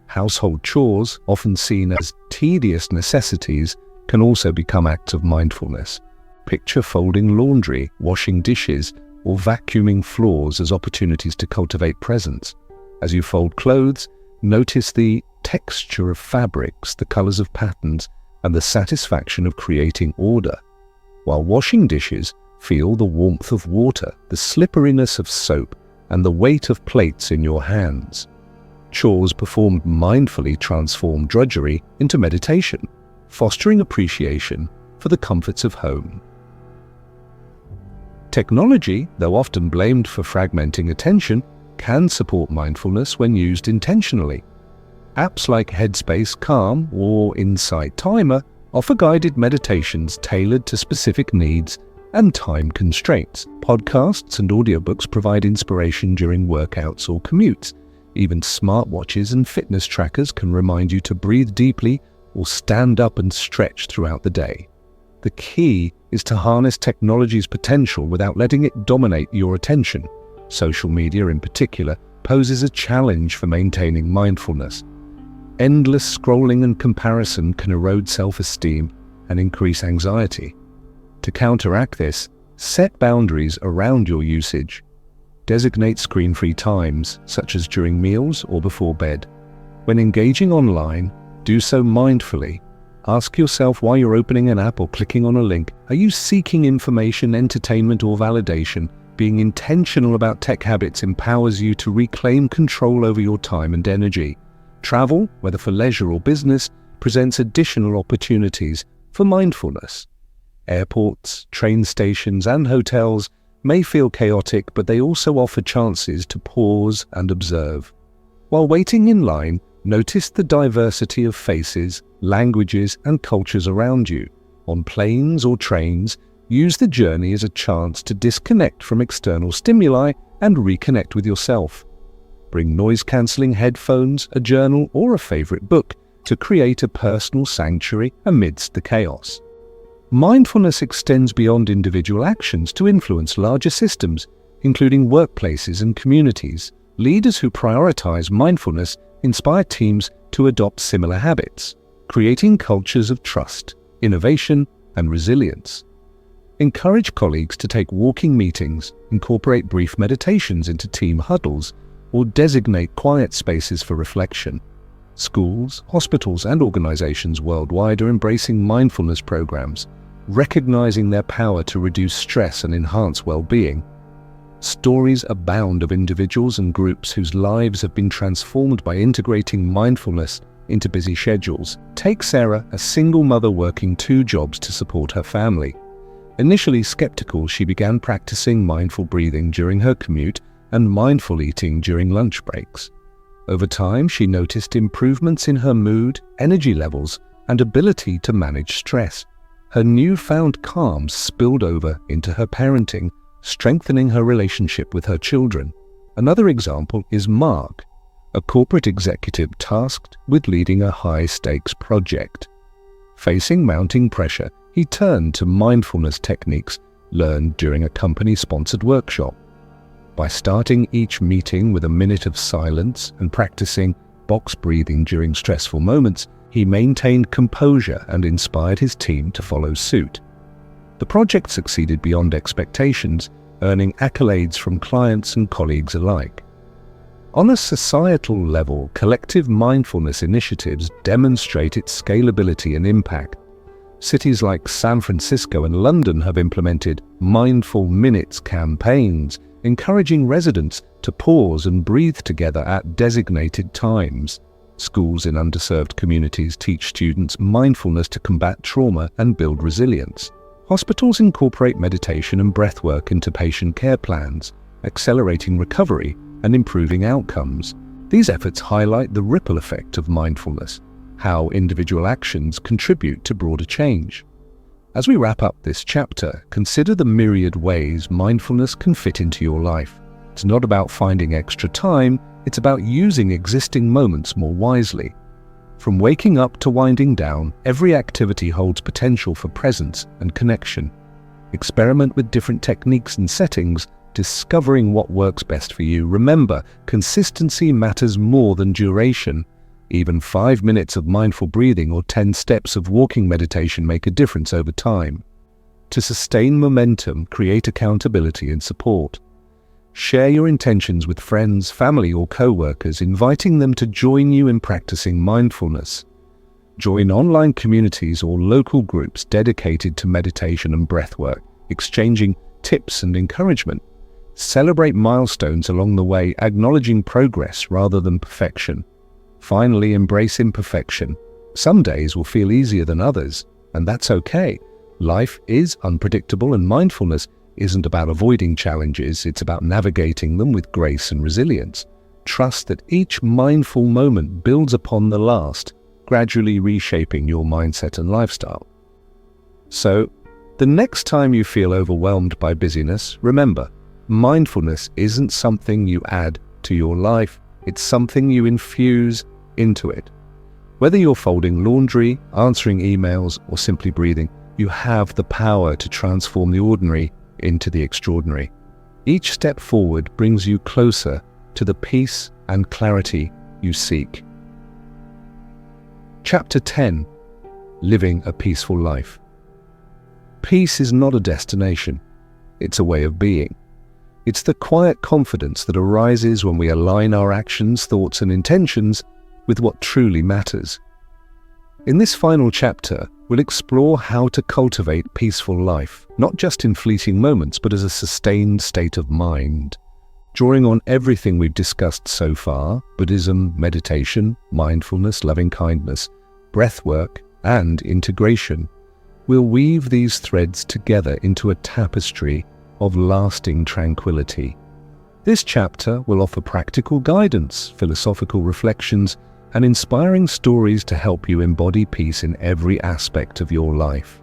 Household chores, often seen as tedious necessities, can also become acts of mindfulness. Picture folding laundry, washing dishes, or vacuuming floors as opportunities to cultivate presence. As you fold clothes, notice the texture of fabrics, the colors of patterns, and the satisfaction of creating order. While washing dishes, feel the warmth of water, the slipperiness of soap, and the weight of plates in your hands. Chores performed mindfully transform drudgery into meditation, fostering appreciation for the comforts of home. Technology, though often blamed for fragmenting attention, can support mindfulness when used intentionally. Apps like Headspace Calm or Insight Timer offer guided meditations tailored to specific needs and time constraints. Podcasts and audiobooks provide inspiration during workouts or commutes. Even smartwatches and fitness trackers can remind you to breathe deeply or stand up and stretch throughout the day. The key is to harness technology's potential without letting it dominate your attention. Social media, in particular, poses a challenge for maintaining mindfulness. Endless scrolling and comparison can erode self-esteem and increase anxiety. To counteract this, set boundaries around your usage. Designate screen-free times, such as during meals or before bed. When engaging online, do so mindfully. Ask yourself why you're opening an app or clicking on a link. Are you seeking information, entertainment, or validation? Being intentional about tech habits empowers you to reclaim control over your time and energy. Travel, whether for leisure or business, presents additional opportunities for mindfulness. Airports, train stations, and hotels may feel chaotic, but they also offer chances to pause and observe. While waiting in line, notice the diversity of faces, languages, and cultures around you. On planes or trains, use the journey as a chance to disconnect from external stimuli and reconnect with yourself. Bring noise-cancelling headphones, a journal, or a favorite book to create a personal sanctuary amidst the chaos. Mindfulness extends beyond individual actions to influence larger systems, including workplaces and communities. Leaders who prioritize mindfulness inspire teams to adopt similar habits, creating cultures of trust, innovation, and resilience. Encourage colleagues to take walking meetings, incorporate brief meditations into team huddles, or designate quiet spaces for reflection. Schools, hospitals, and organizations worldwide are embracing mindfulness programs, recognizing their power to reduce stress and enhance well-being. Stories abound of individuals and groups whose lives have been transformed by integrating mindfulness into busy schedules. Take Sarah, a single mother working 2 jobs to support her family. Initially skeptical, she began practicing mindful breathing during her commute and mindful eating during lunch breaks. Over time, she noticed improvements in her mood, energy levels, and ability to manage stress. Her newfound calm spilled over into her parenting, strengthening her relationship with her children. Another example is Mark, a corporate executive tasked with leading a high-stakes project. Facing mounting pressure, he turned to mindfulness techniques learned during a company-sponsored workshop. By starting each meeting with a minute of silence and practicing box breathing during stressful moments, he maintained composure and inspired his team to follow suit. The project succeeded beyond expectations, earning accolades from clients and colleagues alike. On a societal level, collective mindfulness initiatives demonstrate its scalability and impact. Cities like San Francisco and London have implemented mindful minutes campaigns, encouraging residents to pause and breathe together at designated times. Schools in underserved communities teach students mindfulness to combat trauma and build resilience. Hospitals incorporate meditation and breathwork into patient care plans, accelerating recovery and improving outcomes. These efforts highlight the ripple effect of mindfulness, how individual actions contribute to broader change. As we wrap up this chapter, consider the myriad ways mindfulness can fit into your life. It's not about finding extra time, it's about using existing moments more wisely. From waking up to winding down, every activity holds potential for presence and connection. Experiment with different techniques and settings, discovering what works best for you. Remember, consistency matters more than duration. Even 5 minutes of mindful breathing or 10 steps of walking meditation make a difference over time. To sustain momentum, create accountability and support. Share your intentions with friends, family, or co-workers, inviting them to join you in practicing mindfulness. Join online communities or local groups dedicated to meditation and breathwork, exchanging tips and encouragement. Celebrate milestones along the way, acknowledging progress rather than perfection. Finally, embrace imperfection. Some days will feel easier than others, and that's okay. Life is unpredictable, and mindfulness isn't about avoiding challenges, it's about navigating them with grace and resilience. Trust that each mindful moment builds upon the last, gradually reshaping your mindset and lifestyle. So, the next time you feel overwhelmed by busyness, remember, mindfulness isn't something you add to your life, it's something you infuse into it. Whether you're folding laundry, answering emails, or simply breathing, you have the power to transform the ordinary into the extraordinary. Each step forward brings you closer to the peace and clarity you seek. Chapter 10. Living a Peaceful Life. Peace is not a destination, it's a way of being. It's the quiet confidence that arises when we align our actions, thoughts, and intentions with what truly matters. In this final chapter, we'll explore how to cultivate peaceful life, not just in fleeting moments, but as a sustained state of mind. Drawing on everything we've discussed so far, Buddhism, meditation, mindfulness, loving-kindness, breathwork, and integration, we'll weave these threads together into a tapestry of lasting tranquility. This chapter will offer practical guidance, philosophical reflections, and inspiring stories to help you embody peace in every aspect of your life.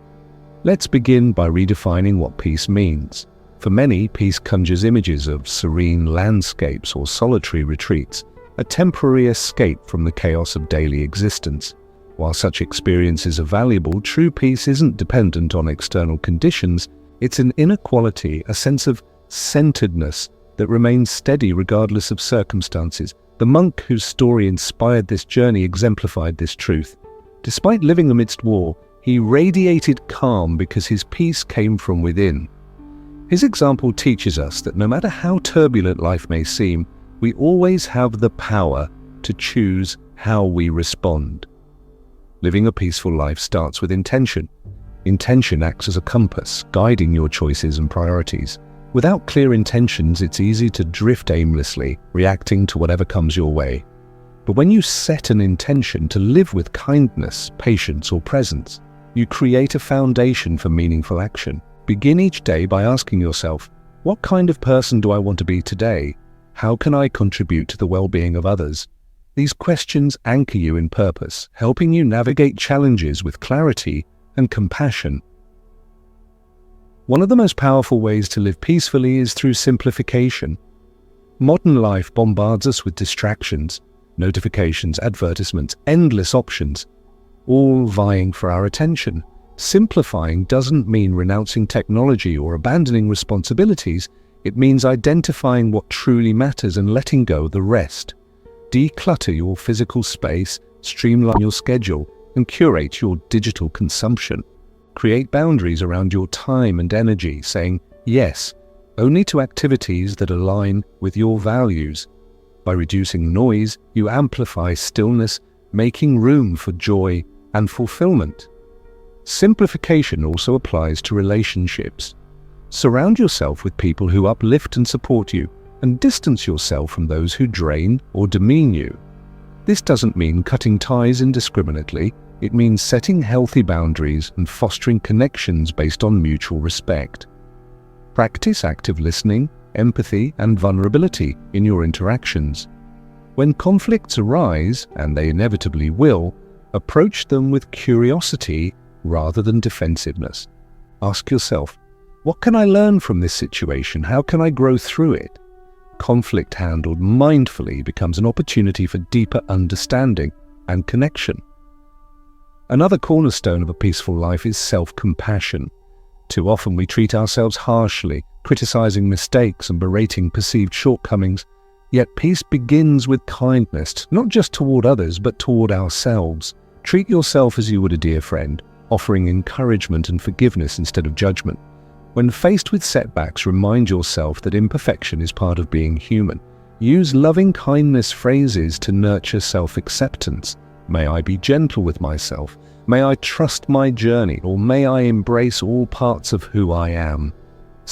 Let's begin by redefining what peace means. For many, peace conjures images of serene landscapes or solitary retreats, a temporary escape from the chaos of daily existence. While such experiences are valuable, true peace isn't dependent on external conditions. It's an inner quality, a sense of centeredness that remains steady regardless of circumstances. The monk whose story inspired this journey exemplified this truth. Despite living amidst war, he radiated calm because his peace came from within. His example teaches us that no matter how turbulent life may seem, we always have the power to choose how we respond. Living a peaceful life starts with intention. Intention acts as a compass, guiding your choices and priorities. Without clear intentions, it's easy to drift aimlessly, reacting to whatever comes your way. But when you set an intention to live with kindness, patience, or presence, you create a foundation for meaningful action. Begin each day by asking yourself, what kind of person do I want to be today? How can I contribute to the well-being of others? These questions anchor you in purpose, helping you navigate challenges with clarity and compassion. One of the most powerful ways to live peacefully is through simplification. Modern life bombards us with distractions, notifications, advertisements, endless options, all vying for our attention. Simplifying doesn't mean renouncing technology or abandoning responsibilities. It means identifying what truly matters and letting go of the rest. Declutter your physical space, streamline your schedule, and curate your digital consumption. Create boundaries around your time and energy, saying yes only to activities that align with your values. By reducing noise, you amplify stillness, making room for joy and fulfillment. Simplification also applies to relationships. Surround yourself with people who uplift and support you, and distance yourself from those who drain or demean you. This doesn't mean cutting ties indiscriminately. It means setting healthy boundaries and fostering connections based on mutual respect. Practice active listening, empathy, and vulnerability in your interactions. When conflicts arise, and they inevitably will, approach them with curiosity rather than defensiveness. Ask yourself, what can I learn from this situation? How can I grow through it? Conflict handled mindfully becomes an opportunity for deeper understanding and connection. Another cornerstone of a peaceful life is self-compassion. Too often we treat ourselves harshly, criticizing mistakes and berating perceived shortcomings. Yet peace begins with kindness, not just toward others, but toward ourselves. Treat yourself as you would a dear friend, offering encouragement and forgiveness instead of judgment. When faced with setbacks, remind yourself that imperfection is part of being human. Use loving-kindness phrases to nurture self-acceptance. May I be gentle with myself. May I trust my journey, or may I embrace all parts of who I am.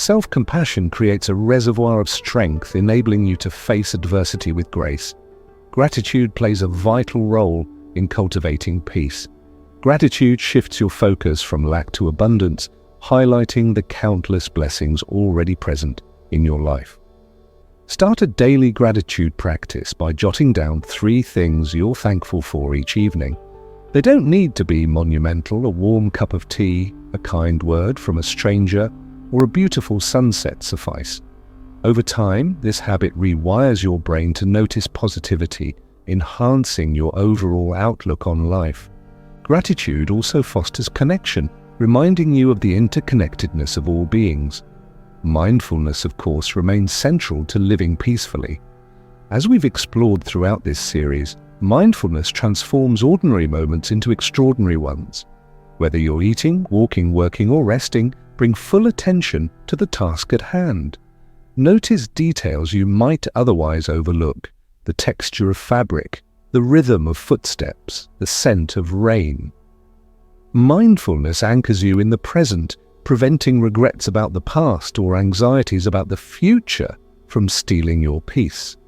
Self-compassion creates a reservoir of strength, enabling you to face adversity with grace. Gratitude plays a vital role in cultivating peace. Gratitude shifts your focus from lack to abundance, highlighting the countless blessings already present in your life. Start a daily gratitude practice by jotting down 3 things you're thankful for each evening. They don't need to be monumental. A warm cup of tea, a kind word from a stranger, or a beautiful sunset suffice. Over time, this habit rewires your brain to notice positivity, enhancing your overall outlook on life. Gratitude also fosters connection, reminding you of the interconnectedness of all beings. Mindfulness, of course, remains central to living peacefully. As we've explored throughout this series, mindfulness transforms ordinary moments into extraordinary ones. Whether you're eating, walking, working, or resting, bring full attention to the task at hand. Notice details you might otherwise overlook: the texture of fabric, the rhythm of footsteps, the scent of rain. Mindfulness anchors you in the present, preventing regrets about the past or anxieties about the future from stealing your peace.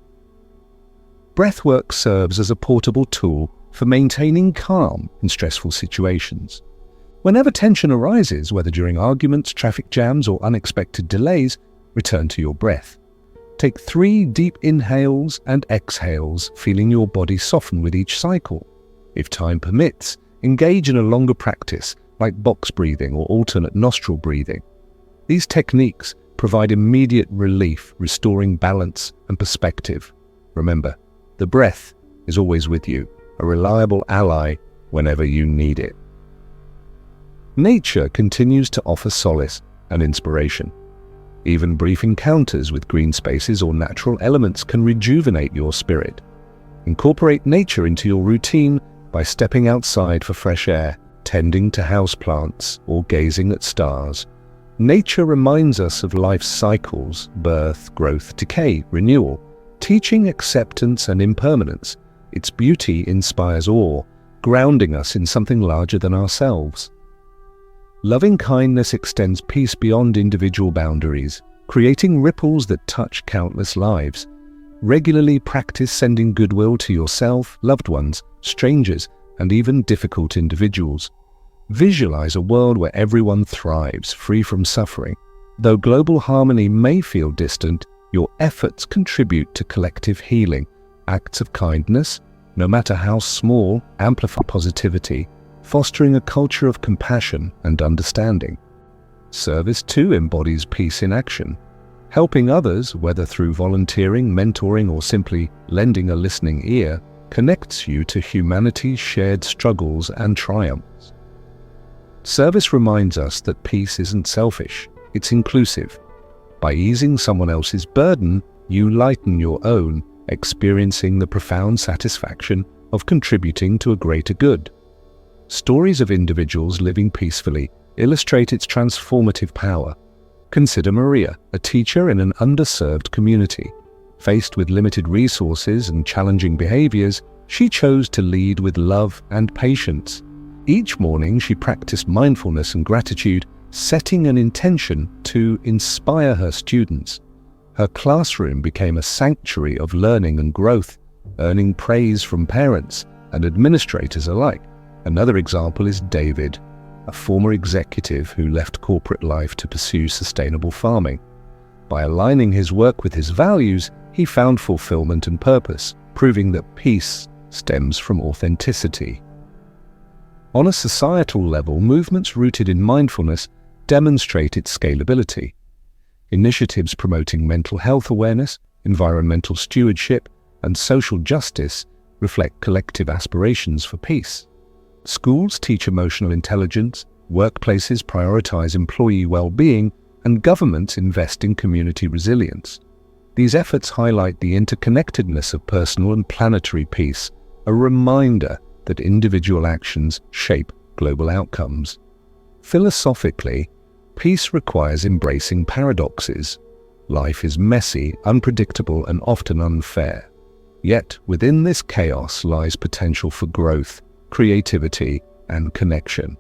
Breathwork serves as a portable tool for maintaining calm in stressful situations. Whenever tension arises, whether during arguments, traffic jams, or unexpected delays, return to your breath. Take 3 deep inhales and exhales, feeling your body soften with each cycle. If time permits, engage in a longer practice like box breathing or alternate nostril breathing. These techniques provide immediate relief, restoring balance and perspective. Remember, the breath is always with you, a reliable ally whenever you need it. Nature continues to offer solace and inspiration. Even brief encounters with green spaces or natural elements can rejuvenate your spirit. Incorporate nature into your routine by stepping outside for fresh air, tending to houseplants, or gazing at stars. Nature reminds us of life's cycles: birth, growth, decay, renewal, teaching acceptance and impermanence. Its beauty inspires awe, grounding us in something larger than ourselves. Loving kindness extends peace beyond individual boundaries, creating ripples that touch countless lives. Regularly practice sending goodwill to yourself, loved ones, strangers, and even difficult individuals. Visualize a world where everyone thrives, free from suffering. Though global harmony may feel distant, your efforts contribute to collective healing. Acts of kindness, no matter how small, amplify positivity, fostering a culture of compassion and understanding. Service too embodies peace in action. Helping others, whether through volunteering, mentoring, or simply lending a listening ear, connects you to humanity's shared struggles and triumphs. Service reminds us that peace isn't selfish, it's inclusive. By easing someone else's burden, you lighten your own, experiencing the profound satisfaction of contributing to a greater good. Stories of individuals living peacefully illustrate its transformative power. Consider Maria, a teacher in an underserved community. Faced with limited resources and challenging behaviors, she chose to lead with love and patience. Each morning she practiced mindfulness and gratitude, setting an intention to inspire her students. Her classroom became a sanctuary of learning and growth, earning praise from parents and administrators alike. Another example is David, a former executive who left corporate life to pursue sustainable farming. By aligning his work with his values, he found fulfillment and purpose, proving that peace stems from authenticity. On a societal level, movements rooted in mindfulness demonstrate its scalability. Initiatives promoting mental health awareness, environmental stewardship, and social justice reflect collective aspirations for peace. Schools teach emotional intelligence, workplaces prioritize employee well-being, and governments invest in community resilience. These efforts highlight the interconnectedness of personal and planetary peace, a reminder that individual actions shape global outcomes. Philosophically, peace requires embracing paradoxes. Life is messy, unpredictable, and often unfair. Yet, within this chaos lies potential for growth, creativity, and connection.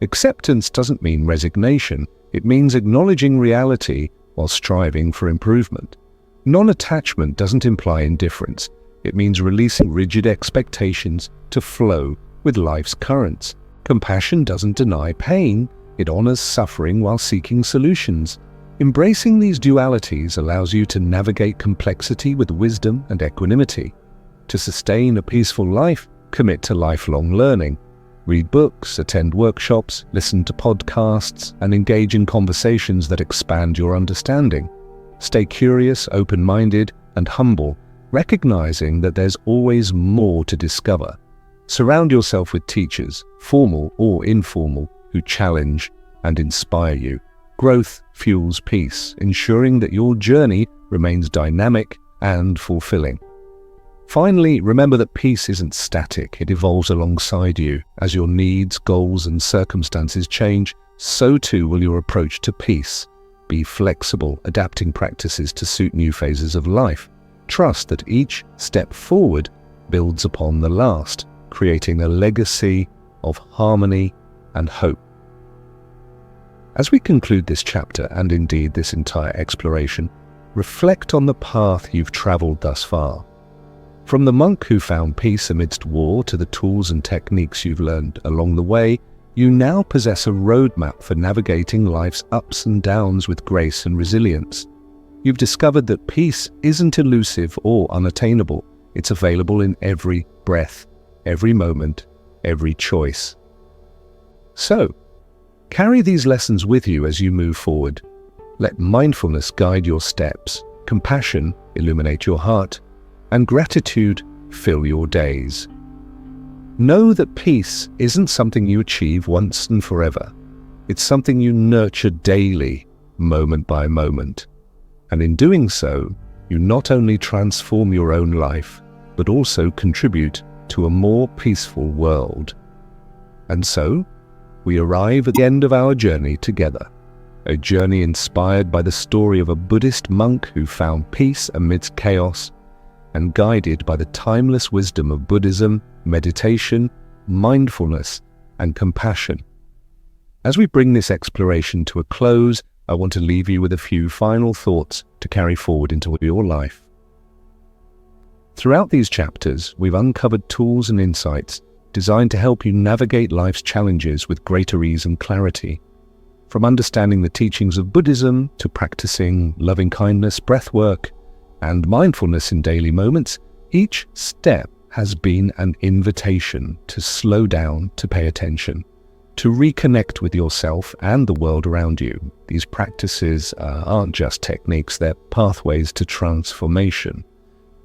Acceptance doesn't mean resignation, It means acknowledging reality while striving for improvement. Non-attachment doesn't imply indifference. It means releasing rigid expectations to flow with life's currents. Compassion doesn't deny pain. It honors suffering while seeking solutions. Embracing these dualities allows you to navigate complexity with wisdom and equanimity. To sustain a peaceful life, commit to lifelong learning. Read books, attend workshops, listen to podcasts, and engage in conversations that expand your understanding. Stay curious, open-minded, and humble, recognizing that there's always more to discover. Surround yourself with teachers, formal or informal, who challenge and inspire you. Growth fuels peace, ensuring that your journey remains dynamic and fulfilling. Finally, remember that peace isn't static. It evolves alongside you. As your needs, goals, and circumstances change, so too will your approach to peace. Be flexible, adapting practices to suit new phases of life. Trust that each step forward builds upon the last, creating a legacy of harmony and hope. As we conclude this chapter, and indeed this entire exploration, reflect on the path you've traveled thus far. From the monk who found peace amidst war to the tools and techniques you've learned along the way, you now possess a roadmap for navigating life's ups and downs with grace and resilience. You've discovered that peace isn't elusive or unattainable. It's available in every breath, every moment, every choice. So, carry these lessons with you as you move forward. Let mindfulness guide your steps, compassion illuminate your heart, and gratitude fill your days. Know that peace isn't something you achieve once and forever. It's something you nurture daily, moment by moment. And in doing so, you not only transform your own life, but also contribute to a more peaceful world. And so, we arrive at the end of our journey together. A journey inspired by the story of a Buddhist monk who found peace amidst chaos, and guided by the timeless wisdom of Buddhism, meditation, mindfulness, and compassion. As we bring this exploration to a close, I want to leave you with a few final thoughts to carry forward into your life. Throughout these chapters, we've uncovered tools and insights designed to help you navigate life's challenges with greater ease and clarity. From understanding the teachings of Buddhism to practicing loving-kindness, breathwork, and mindfulness in daily moments, each step has been an invitation to slow down, to pay attention, to reconnect with yourself and the world around you. These practices aren't just techniques, they're pathways to transformation.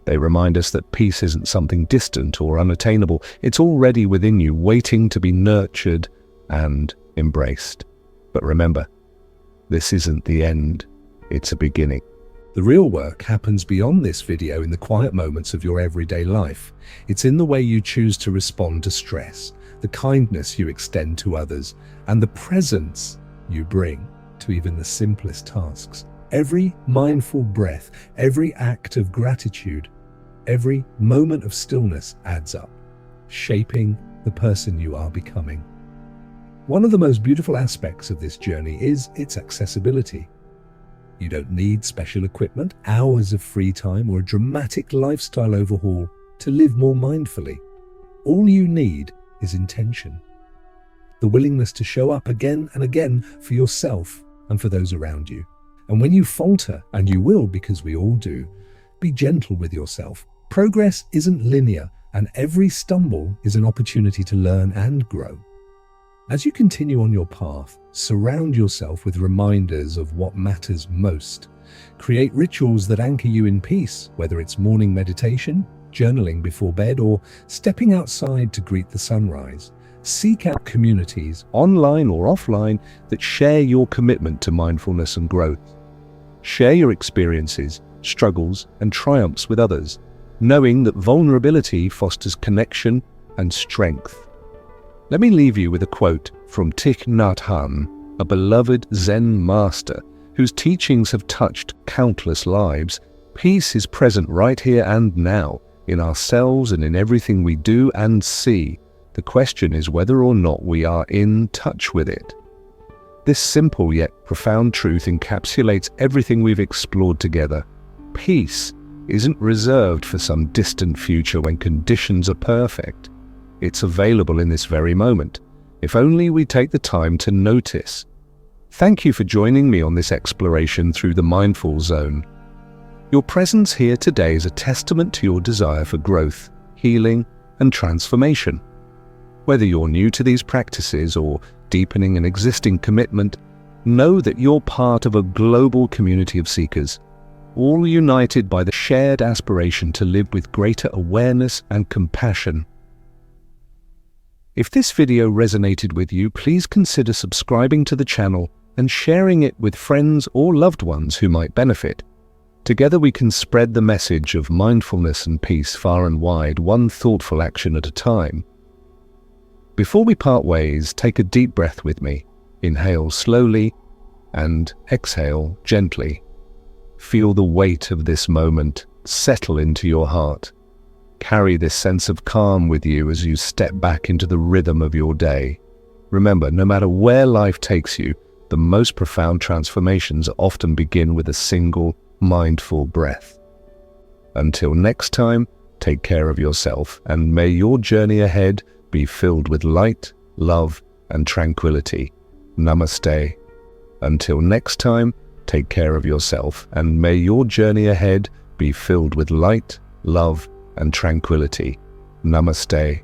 They remind us that peace isn't something distant or unattainable. It's already within you, waiting to be nurtured and embraced. But remember, this isn't the end, it's a beginning. The real work happens beyond this video in the quiet moments of your everyday life. It's in the way you choose to respond to stress, the kindness you extend to others, and the presence you bring to even the simplest tasks. Every mindful breath, every act of gratitude, every moment of stillness adds up, shaping the person you are becoming. One of the most beautiful aspects of this journey is its accessibility. You don't need special equipment, hours of free time, or a dramatic lifestyle overhaul to live more mindfully. All you need is intention. The willingness to show up again and again for yourself and for those around you. And when you falter, and you will because we all do, be gentle with yourself. Progress isn't linear, and every stumble is an opportunity to learn and grow. As you continue on your path, surround yourself with reminders of what matters most. Create rituals that anchor you in peace, whether it's morning meditation, journaling before bed, or stepping outside to greet the sunrise. Seek out communities, online or offline, that share your commitment to mindfulness and growth. Share your experiences, struggles, and triumphs with others, knowing that vulnerability fosters connection and strength. Let me leave you with a quote from Thich Nhat Hanh, a beloved Zen master whose teachings have touched countless lives. Peace is present right here and now, in ourselves and in everything we do and see. The question is whether or not we are in touch with it. This simple yet profound truth encapsulates everything we've explored together. Peace isn't reserved for some distant future when conditions are perfect. It's available in this very moment, if only we take the time to notice. Thank you for joining me on this exploration through the Mindful Zone. Your presence here today is a testament to your desire for growth, healing, and transformation. Whether you're new to these practices or deepening an existing commitment, know that you're part of a global community of seekers, all united by the shared aspiration to live with greater awareness and compassion. If this video resonated with you, please consider subscribing to the channel and sharing it with friends or loved ones who might benefit. Together we can spread the message of mindfulness and peace far and wide, one thoughtful action at a time. Before we part ways, take a deep breath with me. Inhale slowly and exhale gently. Feel the weight of this moment settle into your heart. Carry this sense of calm with you as you step back into the rhythm of your day. Remember, no matter where life takes you, the most profound transformations often begin with a single mindful breath. Until next time, take care of yourself, and may your journey ahead be filled with light, love, and tranquility. Namaste. Until next time, take care of yourself, and may your journey ahead be filled with light, love, and tranquility. Namaste.